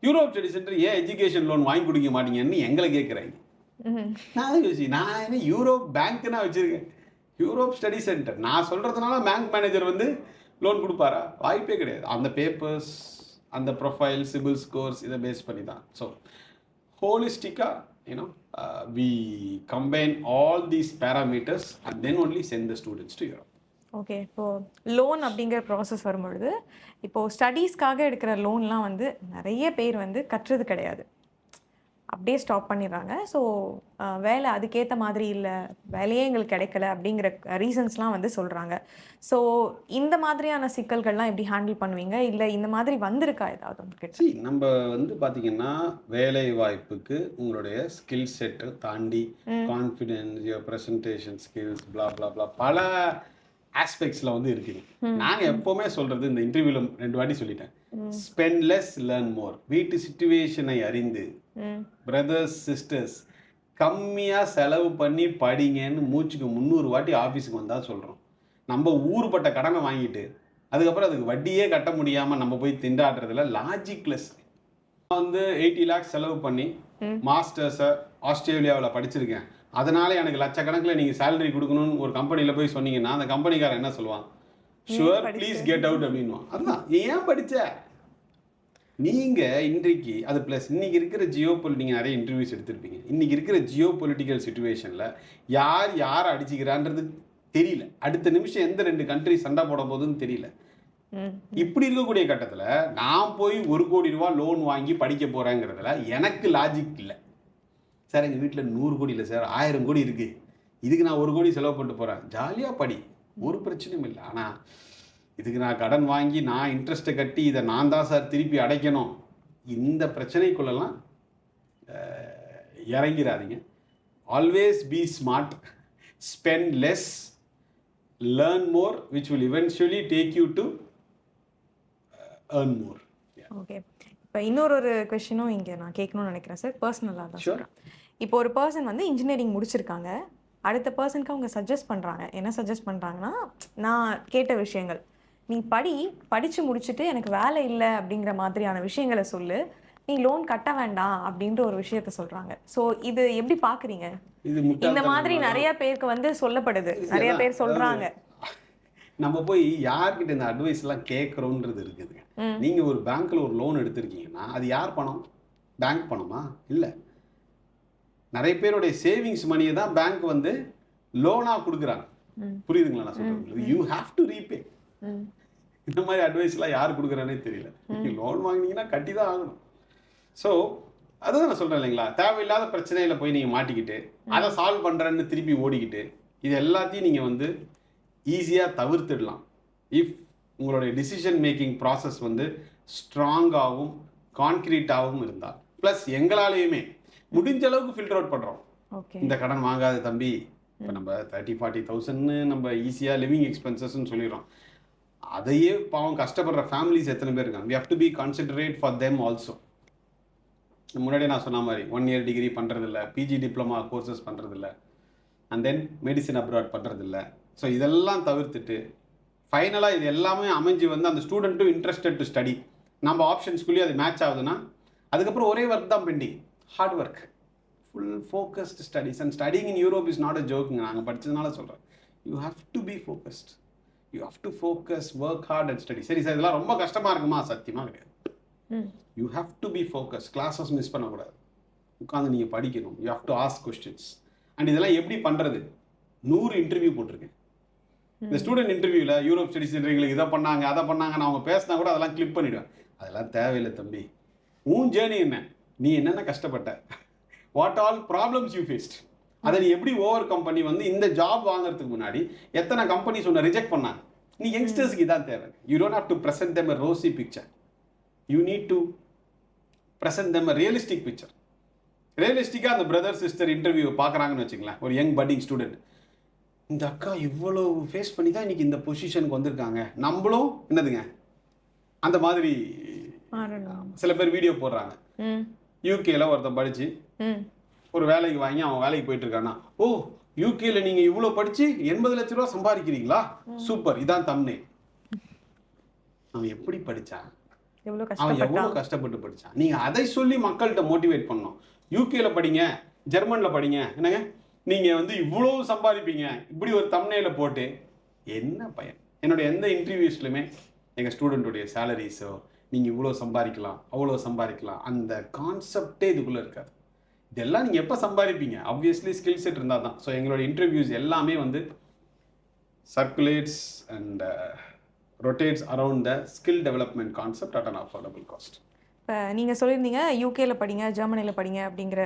யூரோப் ஸ்டடி சென்டர் ஏன் எஜுகேஷன் லோன் வாங்கி கொடுக்க மாட்டீங்கன்னு எங்களை கேட்குறாங்க. நான் என்ன யூரோப் பேங்க்னா வச்சுருக்கேன், யூரோப் ஸ்டடி சென்டர் நான் சொல்கிறதுனால பேங்க் மேனேஜர் வந்து லோன் கொடுப்பாரா? வாய்ப்பே கிடையாது. அந்த பேப்பர்ஸ், அந்த ப்ரொஃபைல், சிபில் ஸ்கோர்ஸ் இதை பேஸ் பண்ணி தான். ஸோ ஹோலிஸ்டிக்காக we combine all these parameters and then only send the students to Europe. Okay, இப்போது லோன் அப்படிங்கிற ப்ராசஸ் வரும்பொழுது இப்போது ஸ்டடீஸ்க்காக எடுக்கிற லோன்லாம் வந்து நிறைய பேர் வந்து கட்டுறது கிடையாது, அப்படியே ஸ்டாப் பண்ணிடுறாங்க. ஸோ வேலை அதுக்கேற்ற மாதிரி இல்லை, வேலையே எங்களுக்கு கிடைக்கல அப்படிங்கிற ரீசன்ஸ்லாம் வந்து சொல்கிறாங்க. ஸோ இந்த மாதிரியான சிக்கல்கள்லாம் எப்படி ஹேண்டில் பண்ணுவீங்க? இல்லை இந்த மாதிரி வந்திருக்கா ஏதாவது உங்களுக்கு? நம்ம வந்து பார்த்தீங்கன்னா வேலை வாய்ப்புக்கு உங்களுடைய ஸ்கில் செட்டை தாண்டி கான்ஃபிடென்ஸ், யுவர் ப்ரெசன்டேஷன் ஸ்கில்ஸ், பிளா பிளா பிளா பல ஆஸ்பெக்ட்ஸில் வந்து இருக்குது. நாங்கள் எப்போவுமே சொல்கிறது, இந்த இன்டர்வியூவில் 2 வாட்டி சொல்லிட்டேன், ஸ்பெண்ட் லெஸ் லேர்ன் மோர். வீட்டு சிச்சுவேஷனை அறிந்து பிரதர்ஸ் சிஸ்டர்ஸ் கம்மியாக செலவு பண்ணி படிங்கன்னு மூச்சுக்கு 300 வாட்டி ஆஃபீஸுக்கு வந்தால் சொல்கிறோம். நம்ம ஊருப்பட்ட கடனை வாங்கிட்டு அதுக்கப்புறம் அதுக்கு வட்டியே கட்ட முடியாமல் நம்ம போய் திண்டாடுறதுல லாஜிக்லெஸ். நான் வந்து 80 lakhs செலவு பண்ணி மாஸ்டர்ஸை ஆஸ்திரேலியாவில் படிச்சிருக்கேன், அதனால எனக்கு லட்சக்கணக்கில் நீங்கள் சேலரி கொடுக்கணும்னு ஒரு கம்பெனியில் போய் சொன்னீங்கன்னா அந்த கம்பெனிக்காரன் என்ன சொல்லுவான்? ஷுவர் ப்ளீஸ் கெட் அவுட் அப்படின்வான். அதுதான் ஏன் படித்த நீங்கள் இன்றைக்கு அது. ப்ளஸ் இன்றைக்கி இருக்கிற நீங்கள் நிறைய இன்டர்வியூஸ் எடுத்திருப்பீங்க. இன்றைக்கி இருக்கிற ஜியோ பொலிட்டிக்கல் சுச்சுவேஷனில் யார் அடிச்சுக்கிறான்றது தெரியல. அடுத்த நிமிஷம் எந்த 2 கண்ட்ரி சண்டை போட போகுதுன்னு தெரியல. இப்படி இருக்கக்கூடிய கட்டத்தில் நான் போய் 1 கோடி ரூபா லோன் வாங்கி படிக்க போகிறேங்கிறதுல எனக்கு லாஜிக் இல்லை. சார் எங்கள் வீட்டில் 100 கோடி இல்லை சார், 1000 கோடி இருக்குது, இதுக்கு நான் 1 கோடி செலவு பண்ணிட்டு போகிறேன். ஜாலியாக படி, ஒரு பிரச்சனையும் இல்லை. ஆனால் இதுக்கு நான் கடன் வாங்கி நான் இன்ட்ரெஸ்ட்டை கட்டி இதை நான் தான் சார் திருப்பி அடைக்கணும், இந்த பிரச்சனைக்குள்ளெல்லாம் இறங்கிறாதீங்க. Always be smart, spend less, learn more, which will eventually take you to earn more. Okay, இப்போ இன்னொரு கொஷினும் இங்கே நான் கேட்கணும்னு நினைக்கிறேன் சார், பர்சனலாக தான் சொல்கிறேன். இப்போ ஒரு பர்சன் வந்து இன்ஜினியரிங் முடிச்சிருக்காங்க, அடுத்த பர்சனுக்கு அவங்க சஜஸ்ட் பண்ணுறாங்க. என்ன சஜஸ்ட் பண்ணுறாங்கன்னா, நான் கேட்ட விஷயங்கள், நீ படித்து முடிச்சுட்டு எனக்கு வேலை இல்லை அப்படிங்கிற மாதிரியான விஷயங்களை சொல்லு, நீ லோன் கட்ட வேண்டாம் அப்படின்ற ஒரு விஷயத்த சொல்கிறாங்க. ஸோ இது எப்படி பார்க்குறீங்க? இந்த மாதிரி நிறைய பேருக்கு வந்து சொல்லப்படுது, நிறைய பேர் சொல்கிறாங்க. நம்ம போய் யார்கிட்ட இந்த அட்வைஸ்லாம் கேட்குறோன்றது இருக்குதுங்க. நீங்கள் ஒரு பேங்க்கில் ஒரு லோன் எடுத்திருக்கீங்கன்னா அது யார் பணம்? பேங்க் பணமா? இல்லை, நிறைய பேருடைய சேவிங்ஸ் மணியை தான் பேங்க் வந்து லோனாக கொடுக்குறாங்க. புரியுதுங்களா நான் சொல்கிறது? You have to repay. இந்த மாதிரி அட்வைஸ்லாம் யார் கொடுக்குறானே தெரியல. நீங்கள் லோன் வாங்கினீங்கன்னா கட்டி தான் ஆகணும். ஸோ அதுதான் நான் சொல்கிறேன் இல்லைங்களா, தேவையில்லாத பிரச்சனையில் போய் நீங்கள் மாட்டிக்கிட்டு அதை சால்வ் பண்ணுறேன்னு திருப்பி ஓடிக்கிட்டு இது எல்லாத்தையும் நீங்கள் வந்து ஈஸியாக தவிர்த்துடலாம். இஃப் உங்களுடைய டிசிஷன் மேக்கிங் ப்ராசஸ் வந்து ஸ்ட்ராங்காகவும் கான்க்ரீட்டாகவும் இருந்தால். ப்ளஸ் எங்களாலேயுமே முடிஞ்ச அளவுக்கு ஃபில்டர் அவுட் பண்ணுறோம். இந்த கடன் வாங்காத தம்பி, இப்போ நம்ம 30,000-40,000 நம்ம ஈஸியாக லிவிங் எக்ஸ்பென்சஸ்ன்னு சொல்லிடுறோம். அதையே பாவம் கஷ்டப்படுற ஃபேமிலிஸ் எத்தனை பேர் இருக்காங்க. we have to be considerate for them also. முன்னாடியே நான் சொன்ன மாதிரி 1 year டிகிரி பண்ணுறதில்ல, பிஜி டிப்ளமா கோர்சஸ் பண்ணுறதில்ல, அண்ட் தென் மெடிசின் அப்ராட் பண்ணுறதில்ல. ஸோ இதெல்லாம் தவிர்த்துட்டு ஃபைனலாக இது எல்லாமே அமைஞ்சு வந்து அந்த ஸ்டூடெண்ட்டும் இன்ட்ரெஸ்டட் டு ஸ்டடி, நம்ம ஆப்ஷன்ஸ்குள்ளேயே அது மேட்ச் ஆகுதுன்னா அதுக்கப்புறம் ஒரே ஒர்க் தான் pending, hard work, full focused studies. And studying in Europe is not a ஜோக்குங்க, நாங்கள் படித்ததுனால சொல்கிறேன். You have to be focused, you have to focus, work hard and study. சரி சார் இதெல்லாம் ரொம்ப கஷ்டமாக இருக்குமா? சத்தியமாக கிடையாது. You have to be focus, classes miss பண்ணக்கூடாது, உட்காந்து நீங்கள் படிக்கணும், you have to ask questions. And இதெல்லாம் எப்படி பண்ணுறது? 100 இன்டர்வியூ போட்டிருக்கேன். இந்த ஸ்டூடெண்ட் இன்டர்வியூவில் யூரோப் ஸ்டடிஸ் எங்களுக்கு இதை பண்ணாங்க அதை பண்ணாங்கன்னு அவங்க பேசினா கூட அதெல்லாம் கிளிக் பண்ணிவிடுவேன். அதெல்லாம் தேவையில்லை தம்பி. உன் ஜேர்னி என்ன, நீ என்னென்ன கஷ்டப்பட்ட, what all problems you faced, அதை நீ எப்படி ஓவர் கம் பண்ணி வந்து இந்த ஜாப் வாங்குறதுக்கு முன்னாடி எத்தனை கம்பெனிஸ் உன்னை ரிஜெக்ட் பண்ணாங்க, நீ யங்ஸ்டர்ஸ்க்கு இதான் தேவை. You don't have to present them a rosy picture. You need to present them a realistic picture. ரியலிஸ்டிக்காக அந்த பிரதர் சிஸ்டர் இன்டர்வியூ பார்க்குறாங்கன்னு வச்சுங்களேன், ஒரு யங் பட்டிங் ஸ்டூடெண்ட், இந்த அக்கா இவ்வளோ ஃபேஸ் பண்ணி தான் இன்னைக்கு இந்த பொசிஷனுக்கு வந்திருக்காங்க, நம்மளும் என்னதுங்க அந்த மாதிரி. சில பேர் வீடியோ போடுறாங்க, யூகேல ஒருத்தன் படிச்சு ஒரு வேலைக்கு வாங்கி அவன் வேலைக்கு போயிட்டு இருக்கானா, ஓ யூகேல நீங்க இவ்வளோ படிச்சு 80 லட்ச ரூபா சம்பாதிக்கிறீங்களா, சூப்பர், இதான் தம்ப்நெயில். அவன் எப்படி படிச்சான், அவன் எவ்வளவு கஷ்டப்பட்டு படிச்சான், நீங்க அதை சொல்லி மக்கள்கிட்ட மோட்டிவேட் பண்ணணும். யூகேல படிங்க, ஜெர்மன்ல படிங்க, என்னங்க நீங்க வந்து இவ்வளவு சம்பாதிப்பீங்க, இப்படி ஒரு தம்ப்நெயில போட்டு என்ன பயன்? என்னோட எந்த இன்டர்வியூஸ்லையுமே எங்க ஸ்டூடெண்ட்டுடைய சேலரிஸோ நீங்க இவ்வளோ சம்பாதிக்கலாம் அவ்வளோ சம்பாதிக்கலாம் அந்த கான்செப்டே இதுக்குள்ள இருக்காது. இதெல்லாம் நீங்க எப்போ சம்பாதிப்பீங்க? ஆப்வியஸ்லி ஸ்கில் செட் இருந்தால் தான். ஸோ எங்களோட இன்டர்வியூஸ் எல்லாமே வந்து circulates and rotates around the skill development concept at an affordable cost. இப்போ நீங்கள் சொல்லியிருந்தீங்க யூகேல படிங்க, ஜெர்மனியில் படிங்க அப்படிங்கிற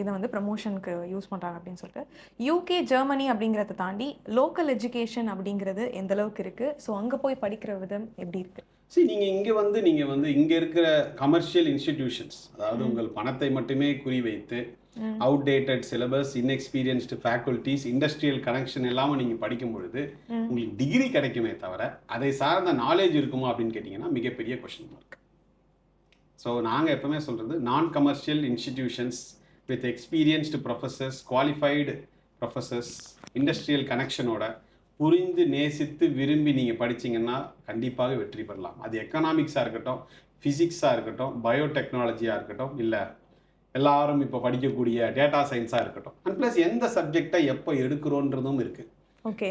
இதை வந்து ப்ரமோஷனுக்கு யூஸ் பண்ணுறாங்க அப்படின்னு சொல்லிட்டு. யூகே, ஜெர்மனி அப்படிங்கிறத தாண்டி லோக்கல் எஜுகேஷன் அப்படிங்கிறது எந்த அளவுக்கு இருக்குது? ஸோ அங்கே போய் படிக்கிற விதம் எப்படி இருக்குது? சரி, நீங்கள் வந்து இங்கே இருக்கிற கமர்ஷியல் இன்ஸ்டிடியூஷன்ஸ், அதாவது உங்கள் பணத்தை மட்டுமே குறிவைத்து outdated syllabus, inexperienced faculties, industrial connection எல்லாமே நீங்கள் படிக்கும் பொழுது உங்களுக்கு டிகிரி கிடைக்குமே தவிர அதை சார்ந்த நாலேஜ் இருக்குமா அப்படின்னு கேட்டிங்கன்னா மிகப்பெரிய கொஸ்டின் மார்க். ஸோ நாங்கள் எப்பவுமே சொல்கிறது, நான் commercial institutions with experienced professors, qualified professors, industrial கனெக்ஷனோட புரிந்து நேசித்து விரும்பி நீங்கள் படிச்சிங்கன்னா கண்டிப்பாக வெற்றி பெறலாம். அது எக்கனாமிக்ஸாக இருக்கட்டும், ஃபிசிக்ஸாக இருக்கட்டும், பயோடெக்னாலஜியாக இருக்கட்டும், இல்லை எல்லாரும் இப்போ படிக்கக்கூடிய டேட்டா சயின்ஸாக இருக்கட்டும். அண்ட் ப்ளஸ் எந்த சப்ஜெக்டை எப்போ எடுக்கிறோன்றதும் இருக்குது.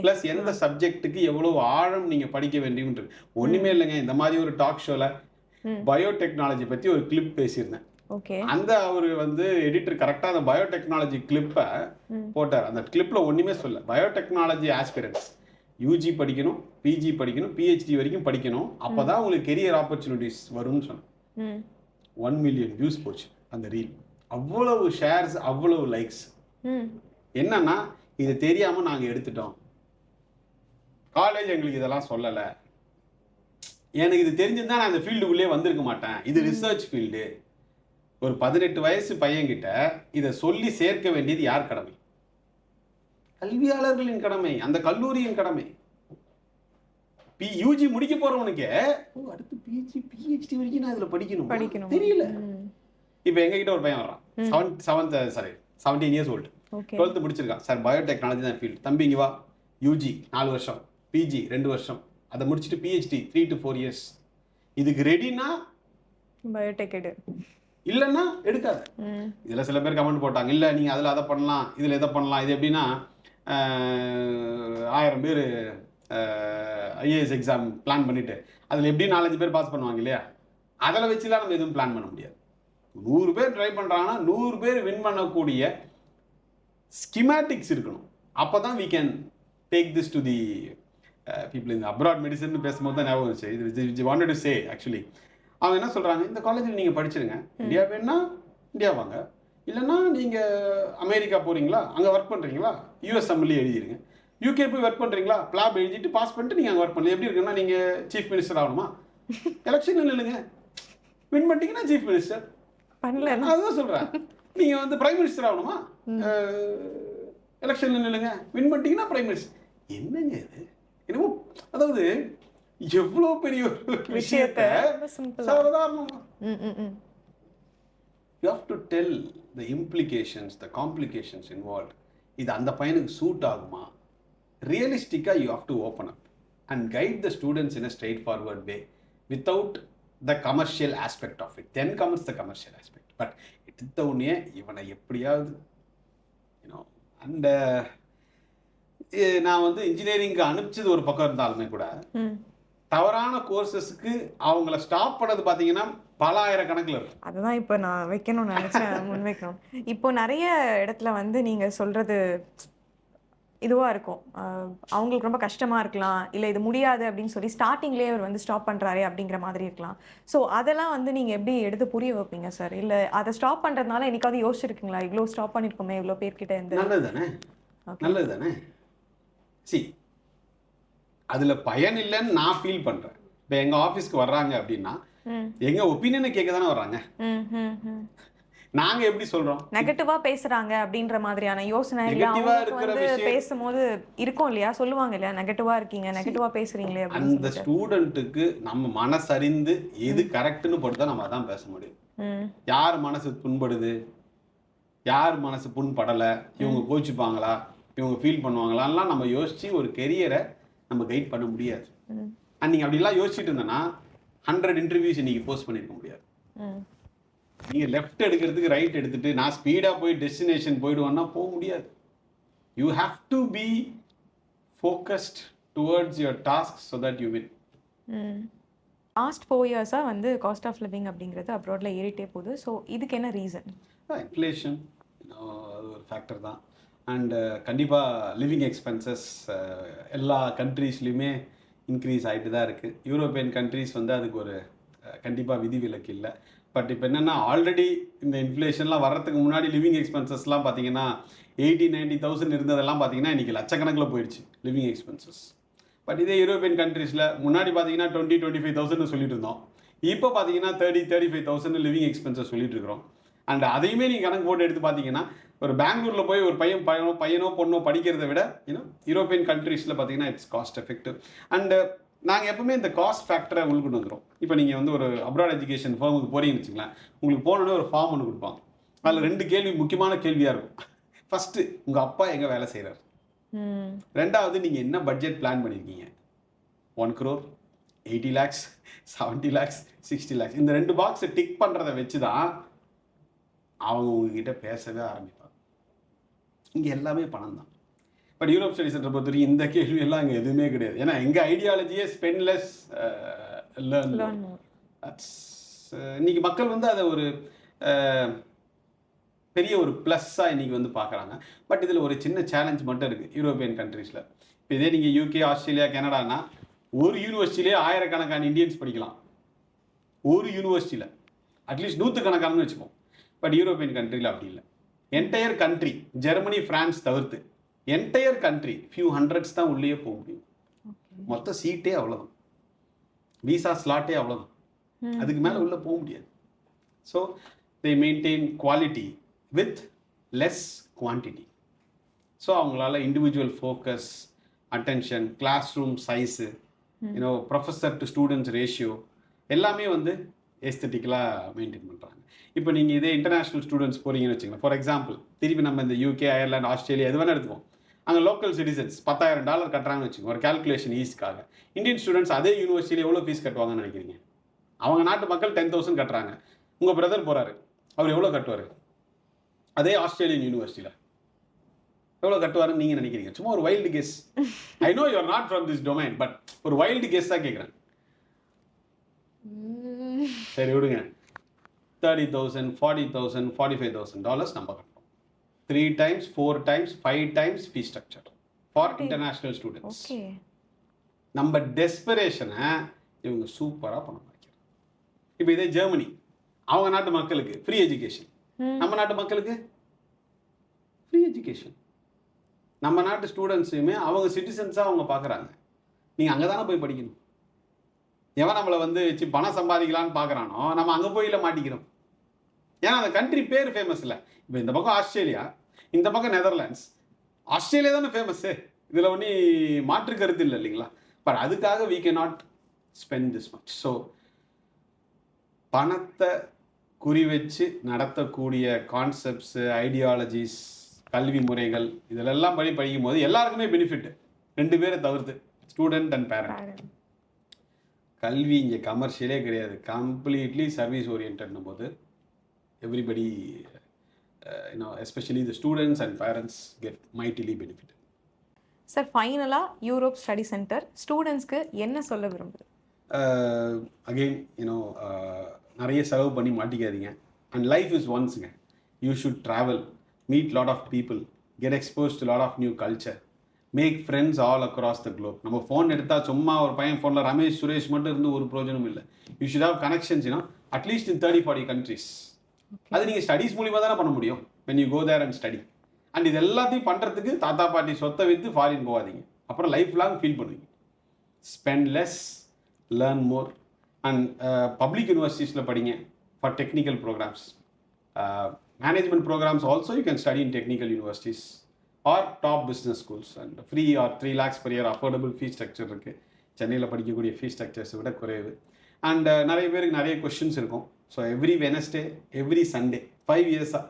ப்ளஸ் எந்த சப்ஜெக்ட்டுக்கு எவ்வளோ ஆழம் நீங்கள் படிக்க வேண்டியும் இருக்கு. ஒன்றுமே இல்லைங்க, இந்த மாதிரி ஒரு டாக் ஷோவில் பயோடெக்னாலஜி பற்றி ஒரு கிளிப் பேசியிருந்தேன். அந்த அவர் வந்து எடிட்டர் கரெக்டாக அந்த பயோடெக்னாலஜி கிளிப்பை போட்டார். அந்த கிளிப்பில் ஒன்றுமே சொல்ல, பயோடெக்னாலஜி ஆஸ்பிரன்ஸ் யூஜி படிக்கணும், பிஜி படிக்கணும், பிஹெச்டி வரைக்கும் படிக்கணும், அப்போ தான் உங்களுக்கு கெரியர் ஆப்பர்ச்சுனிட்டிஸ் வரும்னு சொன்னேன். 1 மில்லியன் வியூஸ் போச்சு அந்த ரீல். அவ்வளவு ஷேர்ஸ், அவ்வளவு லைக்ஸ். என்னன்னா இது தெரியாமல் நாங்கள் எடுத்துட்டோம், காலேஜ் எங்களுக்கு இதெல்லாம் சொல்லலை, எனக்கு இது தெரிஞ்சிருந்தா நான் இந்த ஃபீல்டுக்குள்ளே வந்திருக்க மாட்டேன், இது ரிசர்ச் ஃபீல்டு. ஒரு 18 வயசு பையன்கிட்ட இதை சொல்லி சேர்க்க வேண்டியது யார் கடமை? கல்வியாளர்களின் கடமை, அந்த கல்லூரியின் கடமை. யூஜி முடிக்க போறவனுக்கு அடுத்து பிஜி பிஹெச்டி வரைக்கும் நான் இதுல படிக்கணும் தெரியல. இப்போ எங்ககிட்ட ஒரு பையன் வர்றான், 17 இயர்ஸ் ஓல்டு, 12th முடிச்சிருக்கான். சார் பயோடெக்னாலஜி தான் ஃபீல்டு. தம்பி இங்க வா, யூஜி 4 வருஷம், பிஜி 2 வருஷம், அதை முடிச்சுட்டு பிஹெச்டி 3 to 4 years. இதுக்கு ரெடினா பயோடெக் எடு, இல்லைன்னா எடுக்காது. இதில் சில பேர் கமெண்ட் போட்டாங்க, இல்லை நீங்கள் அதில் அதை பண்ணலாம், இதில் எதை பண்ணலாம். இது எப்படின்னா 1000 பேர் ஐஏஎஸ் எக்ஸாம் பிளான் பண்ணிட்டு அதில் எப்படி 4-5 பேர் பாஸ் பண்ணுவாங்க இல்லையா, அதில் வச்சுலாம் நம்ம எதுவும் பிளான் பண்ண முடியாது. 100 பேர் ட்ரை பண்ணுறாங்கன்னா 100 பேர் வின் பண்ணக்கூடிய ஸ்கிமேட்டிக்ஸ் இருக்கணும். அப்போ தான் we can take this to the people. இந்த அப்ராட் மெடிசன் பேசும்போது தான் ஞாபகம் வச்சு, இது வாண்டட் டு சே ஆக்சுவலி. அவங்க என்ன சொல்கிறாங்க, இந்த காலேஜில் நீங்கள் படிச்சிருங்க, இந்தியா வேணுன்னா இந்தியா வாங்க, இல்லைன்னா நீங்கள் அமெரிக்கா போகிறீங்களா, அங்கே ஒர்க் பண்ணுறீங்களா, யூஎஸ்எம்எல்ஏ எழுதிருங்க, யூகே போய் ஒர்க் பண்ணுறீங்களா, பிளாப் எழுதிட்டு பாஸ் பண்ணிட்டு நீங்கள் அங்கே ஒர்க் பண்ணல. எப்படி இருக்குன்னா நீங்கள் சீஃப் மினிஸ்டர் ஆகணுமா, எலெக்ஷனில் இல்லைங்க, வின் பண்ணிட்டீங்கன்னா சீஃப் மினிஸ்டர் பண்ணல. அதுதான் சொல்கிறேன், நீங்கள் வந்து பிரைம் மினிஸ்டர் ஆகணுமா, எலெக்ஷனில் இல்லைங்க, வின் பண்ணிட்டீங்கன்னா பிரைம் மினிஸ்டர். என்னங்க இது என்னமோ, அதாவது எவ்வளோ பெரிய ஒரு விஷயத்தை சாதாரணமா you have to tell the implications, the complications involved. இது அந்த பையனுக்கு சூட் ஆகுமா, ரியலிஸ்டிக்கா you have to open up and guide the students in a straightforward way without the commercial aspect of it. Then comes the commercial aspect. But எடுத்த உடனே இவனை எப்படியாவது அந்த நான் வந்து இன்ஜினியரிங்க்கு அனுப்பிச்சது ஒரு பக்கம் இருந்தாலுமே கூட தவறான கோர்சஸ்க்கு அவங்கள ஸ்டாப் பண்ணது பார்த்தீங்கன்னா பல ஆயிரக்கணக்கில் இருக்கும். அதுதான் இப்போ நான் வைக்கணும்னு நினச்சேன், முன்வைக்கணும். இப்போ நிறைய இடத்துல வந்து நீங்கள் சொல்கிறது இதுவாக இருக்கும், அவங்களுக்கு ரொம்ப கஷ்டமாக இருக்கலாம், இல்லை இது முடியாது அப்படின்னு சொல்லி ஸ்டார்டிங்லேயே அவர் வந்து ஸ்டாப் பண்ணுறாரு அப்படிங்கிற மாதிரி இருக்கலாம். ஸோ அதெல்லாம் வந்து நீங்கள் எப்படி எடுத்து புரிய வைப்பீங்க சார்? இல்லை அதை ஸ்டாப் பண்ணுறதுனால என்னைக்காவது யோசிச்சிருக்கீங்களா, இவ்வளோ ஸ்டாப் பண்ணியிருக்கோமே இவ்வளோ பேர்கிட்ட இருந்து? நல்லது தானே, நல்லது தானே. சி அதுல பயன் இல்லைன்னு நான் ஃபீல் பண்றேன். இப்போ எங்க ஆஃபீஸ்க்கு வர்றாங்க அப்படின்னா ம் எங்க ஒப்பீனியனை கேட்க தானே வர்றாங்க. ம் ம் ம் நாங்க எப்படி சொல்றோம்? நெகட்டிவா பேசுறாங்க அப்படின்ற மாதிரியான யோசனை இல்ல நெகட்டிவா அவங்களுக்கு இருக்கிற வந்து விஷயம் பேசும்போது இருக்கும் இல்லையா? சொல்லுவாங்க இல்லையா? நெகட்டிவா இருக்கீங்க, நெகட்டிவா பேசுறீங்களே அப்படின்னு அந்த சொல்லிட்டு. ஸ்டூடெண்ட்டுக்கு நம்ம மனசறிந்து எது கரெக்ட்னு போட்டு நம்ம அதான் பேச முடியும். ம் யார் மனசு புண்படுது, யார் மனசு புண்படல, இவங்க கோச்சுப்பாங்களா, இவங்க ஃபீல் பண்ணுவாங்களான்லாம் நம்ம யோசிச்சு ஒரு கெரியரை நம்ம கைட் பண்ண முடியாது. ம் அண்ட் நீங்க அப்படிலாம் யோசிச்சுட்டு இருந்தேன்னா 100 இன்டர்வியூஸ் இன்னைக்கு போஸ்ட் பண்ணிருக்க முடியாது. ம் நீங்க லெஃப்ட் எடுக்கிறதுக்கு ரைட் எடுத்துட்டு நான் ஸ்பீடா போய் டெஸ்டினேஷன் போயிடுவேன்னா போக முடியாது. You have to be focused towards your task so that you win. ம் லாஸ்ட் 4 இயர்ஸா வந்து காஸ்ட் ஆஃப் லிவிங் அப்படிங்கிறது அப்ராட்ல ஏறிட்டே போகுது. ஸோ இதுக்கு என்ன ரீசன்? இன்ஃப்ளேஷன் அது ஒரு ஃபேக்டர் தான். அண்ட் கண்டிப்பாக லிவிங் எக்ஸ்பென்சஸ் எல்லா கண்ட்ரீஸ்லையுமே இன்க்ரீஸ் ஆகிட்டு தான் இருக்குது. யூரோப்பியன் கண்ட்ரீஸ் வந்து அதுக்கு ஒரு கண்டிப்பாக விதிவிலக்கு இல்லை. பட் இப்போ என்னென்னா ஆல்ரெடி இந்த இன்ஃப்ளேஷன்லாம் வர்றதுக்கு முன்னாடி லிவிங் எக்ஸ்பென்சஸ்லாம் பார்த்தீங்கன்னா 80,000-90,000 இருந்ததெல்லாம் பார்த்தீங்கன்னா இன்றைக்கி லட்சக்கணக்கில் போயிடுச்சு லிவிங் எக்ஸ்பென்சஸ். பட் இதே யூரோப்பியன் கண்ட்ரீஸில் முன்னாடி பார்த்தீங்கன்னா 20,000-25,000 சொல்லிட்டு இருந்தோம். இப்போ பார்த்தீங்கன்னா 30,000-35,000 லிவிங் எக்ஸ்பென்சஸ் சொல்லிட்டு இருக்கிறோம். அண்ட் அதையுமே நீங்கள் கணக்கு போட்டு எடுத்து பார்த்தீங்கன்னா ஒரு பெங்களூரில் போய் ஒரு பையனோ பொண்ணோ படிக்கிறத விட யூரோப்பியன் கண்ட்ரீஸில் பார்த்தீங்கன்னா இட்ஸ் காஸ்ட் எஃபெக்டிவ். அண்ட் நாங்கள் எப்பவுமே இந்த காஸ்ட் ஃபேக்டரை உள்கொண்டு வந்துடும். இப்போ நீங்கள் வந்து ஒரு அப்ராட் எஜுகேஷன் ஃபார்முக்கு போகிறீங்கன்னு வச்சுங்களேன், உங்களுக்கு போனோன்னே ஒரு ஃபார்ம் ஒன்று கொடுப்பாங்க. அதில் 2 கேள்வி முக்கியமான கேள்வியாக இருக்கும். ஃபஸ்ட்டு உங்கள் அப்பா எங்கே வேலை செய்கிறார், ரெண்டாவது நீங்கள் என்ன பட்ஜெட் பிளான் பண்ணியிருக்கீங்க. 1 crore, 80 lakhs, 70 lakhs, 60 lakhs. இந்த 2 பாக்ஸை டிக் பண்ணுறதை வச்சு தான் அவங்க உங்ககிட்ட பேசவே ஆரம்பிப்பாங்க. இங்கே எல்லாமே பணம் தான். பட் யூரோப் ஸ்டடி சென்டர் பொறுத்த வரைக்கும் இந்த கேள்வி எல்லாம் அங்கே எதுவுமே கிடையாது. ஏன்னா எங்கள் ஐடியாலஜியே ஸ்பெண்ட்லெஸ் லேர்ன் மோர். இன்னைக்கு மக்கள் வந்து அதை ஒரு பெரிய ஒரு ப்ளஸ்ஸாக இன்றைக்கி வந்து பார்க்குறாங்க. பட் இதில் ஒரு சின்ன சேலஞ்ச் மட்டும் இருக்குது யூரோப்பியன் கண்ட்ரீஸில். இப்போ இதே நீங்கள் யூகே, ஆஸ்திரேலியா, கனடானா ஒரு யூனிவர்சிட்டியிலே ஆயிரக்கணக்கான இந்தியன்ஸ் படிக்கலாம். ஒரு யூனிவர்சிட்டியில் அட்லீஸ்ட் 100கணக்கானு வச்சுப்போம். பட் யூரோப்பியன் கண்ட்ரியில் அப்படி இல்லை. என்டையர் கண்ட்ரி, ஜெர்மனி, ஃப்ரான்ஸ் தவிர்த்து என்டையர் கண்ட்ரி ஃபியூ ஹண்ட்ரட்ஸ் தான் உள்ளே போக முடியும். மொத்த சீட்டே அவ்வளோதான், விசா ஸ்லாட்டே அவ்வளோதான், அதுக்கு மேலே உள்ளே போக முடியாது. So they maintain quality with less quantity. So அவங்களால individual focus, attention, class room size, professor to students ratio எல்லாமே வந்து எஸ்தட்டிக்கலாக மெயின்டைன் பண்ணுறாங்க. இப்போ நீங்கள் இதே இன்டர்நேஷ்னல் ஸ்டூடெண்ட்ஸ் போகிறீங்கன்னு வச்சுக்கோங்க. ஃபார் எக்ஸாம்பிள் திருப்பி நம்ம இந்த யூகே, அயர்லாந்து, ஆஸ்திரேலியா எது வேணால் எடுத்துவோம். அங்கே லோக்கல் சிட்டிசன்ஸ் $10,000 கட்டுறாங்கன்னு வச்சுக்கோங்க ஒரு கேல்குலேஷன் ஈஸிக்காக. இந்தியன் ஸ்டூடெண்ட்ஸ் அதே யூனிவர்சிட்டியில் எவ்வளோ ஃபீஸ் கட்டுவாங்கன்னு நினைக்கிறீங்க? அவங்க நாட்டு மக்கள் 10,000 கட்டுறாங்க. உங்கள் பிரதர் போகிறாரு, அவர் எவ்வளோ கட்டுவார்? அதே ஆஸ்திரேலியன் யூனிவர்சிட்டியில் எவ்வளோ கட்டுவாருன்னு நீங்கள் நினைக்கிறீங்க? சும்மா ஒரு wild guess. I know you are not from this domain, but ஒரு வைல்டு கெஸ் தான் கேட்குறேன். சரி விடுங்க, $30,000, $40,000, $45,000 நம்ம கட்டுறோம். 3 times, 4 times, 5 times fee structure for international students. நம்ம டெஸ்பரேஷனை இவங்க சூப்பராக பண்ண வைக்கிறாங்க. இப்போ இதே ஜெர்மனி, அவங்க நாட்டு மக்களுக்கு ஃப்ரீ எஜுகேஷன், நம்ம நாட்டு மக்களுக்கு ஃப்ரீ எஜுகேஷன். நம்ம நாட்டு ஸ்டூடெண்ட்ஸையுமே அவங்க சிட்டிசன்ஸாக அவங்க பார்க்குறாங்க. நீங்கள் அங்கே தானே போய் படிக்கணும். எவன் நம்மளை வந்து வச்சு பணம் சம்பாதிக்கலான்னு பார்க்குறானோ நம்ம அங்கே போயில மாட்டிக்கிறோம். ஏன்னா அந்த கண்ட்ரி பேர் ஃபேமஸ் இல்லை. இப்போ இந்த பக்கம் ஆஸ்திரேலியா, இந்த பக்கம் நெதர்லாண்ட்ஸ். ஆஸ்திரேலியா தானே ஃபேமஸ்ஸு, இதில் ஒன்று மாற்று கருத்து இல்லை இல்லைங்களா? பட் அதுக்காக we cannot spend this much. So பணத்தை குறி வச்சு நடத்தக்கூடிய கான்செப்ட்ஸு, ஐடியாலஜிஸ், கல்வி முறைகள் இதிலெல்லாம் படிக்கும் போது எல்லாருக்குமே பெனிஃபிட், 2 பேரை தவிர்த்து, ஸ்டூடெண்ட் அண்ட் பேரண்ட். கல்வி இங்கே கமர்ஷியலே கிடையாது, கம்ப்ளீட்லி சர்வீஸ் ஓரியன்ட்னும் போது everybody especially the students and parents get mightily benefit. Sir ஃபைனலாக யூரோப் ஸ்டடி சென்டர் ஸ்டூடெண்ட்ஸ்க்கு என்ன சொல்ல விரும்புது? அகெயின் நிறைய செலவு பண்ணி மாட்டிக்காதீங்க. அண்ட் லைஃப் இஸ் ஒன்ஸுங்க. You should travel, meet lot of people, get expose to lot of new culture, make friends all across the globe. நம்ம ஃபோன் எடுத்தால் சும்மா ஒரு பையன் ஃபோனில் ரமேஷ், சுரேஷ் மட்டும் இருந்து ஒரு பிரோஜனமும் இல்லை. You should have connections at least in 30-40 countries. அது நீங்கள் ஸ்டடீஸ் மூலிமா தானே பண்ண முடியும். when you go there and study. And இது எல்லாத்தையும் பண்ணுறதுக்கு தாத்தா பாட்டி சொத்தை விற்று ஃபாரின் போகாதீங்க. அப்புறம் லைஃப் லாங் ஃபீல் பண்ணுவீங்க. Spend less, learn more. And public யூனிவர்சிட்டிஸில் படிங்க for technical programmes. Management programmes also you can study in technical universities or top business schools. And free or 3 lakhs per year affordable fees structure இருக்குது. சென்னையில் படிக்கக்கூடிய ஃபீஸ் ஸ்ட்ரக்சர்ஸை விட குறைவு. அண்ட் நிறைய பேருக்கு நிறைய கொஷின்ஸ் இருக்கும். So every Wednesday, every Sunday 5 years-ஆ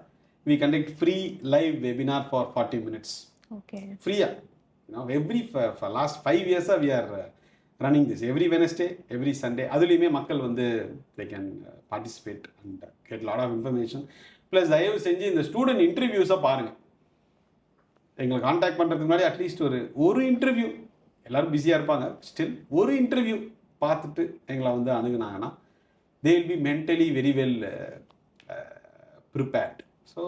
we conduct free live webinar for 40 minutes. ஓகே. Free-ஆ. Every for last 5 years-ஆ we are running this. Every Wednesday, every Sunday. அதுலேயுமே மக்கள் வந்து they can participate and get lot of information. Plus தயவு செஞ்சு இந்த ஸ்டூடெண்ட் இன்டர்வியூஸை பாருங்கள். எங்களை காண்டாக்ட் பண்ணுறதுக்கு முன்னாடி அட்லீஸ்ட் ஒரு இன்டர்வியூ, எல்லோரும் பிஸியாக இருப்பாங்க, ஸ்டில் ஒரு இன்டர்வியூ பார்த்துட்டு எங்களை வந்து அணுகுனாங்கன்னா they will be mentally very well prepared. So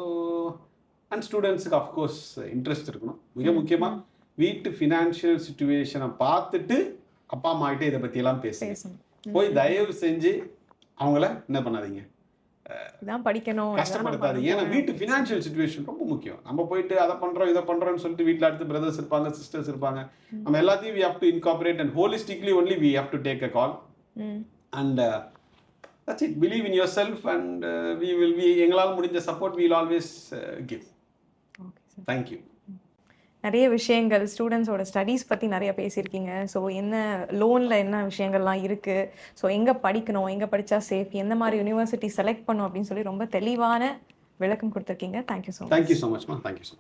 and ஸ்டூடெண்ட்ஸுக்கு அஃப்கோர்ஸ் இன்ட்ரெஸ்ட் இருக்கணும். மிக முக்கியமாக வீட்டு ஃபினான்ஷியல் சுச்சுவேஷனை பார்த்துட்டு அப்பா அம்மாகிட்ட இதை பற்றியெல்லாம் பேசுங்க. போய் தயவு செஞ்சு அவங்கள என்ன பண்ணாதீங்க, இதான் படிக்கணும், கஷ்டப்படுத்தாதீங்க. ஏன்னா வீட்டு ஃபினான்ஷியல் சுச்சுவேஷன் ரொம்ப முக்கியம். நம்ம போயிட்டு அதை பண்ணுறோம் இதை பண்ணுறோம்னு சொல்லிட்டு வீட்டில் அடுத்து பிரதர்ஸ் இருப்பாங்க, சிஸ்டர்ஸ் இருப்பாங்க. நம்ம எல்லாத்தையும் we have to incorporate and holistically only we have to take a call. And that's it. Believe in yourself and எங்களால் முடிஞ்ச support we will always give. Thank you. நிறைய விஷயங்கள் ஸ்டூடெண்ட்ஸோட ஸ்டடீஸ் பற்றி நிறைய பேசியிருக்கீங்க. ஸோ என்ன லோனில் என்ன விஷயங்கள்லாம் இருக்குது, ஸோ எங்கே படிக்கணும், எங்கே படித்தா சேஃப், எந்த மாதிரி யூனிவர்சிட்டி செலக்ட் பண்ணும் அப்படின்னு சொல்லி ரொம்ப தெளிவான விளக்கம் கொடுத்துருக்கீங்க. Thank you so much. Thank you so much, ma. Thank you so much.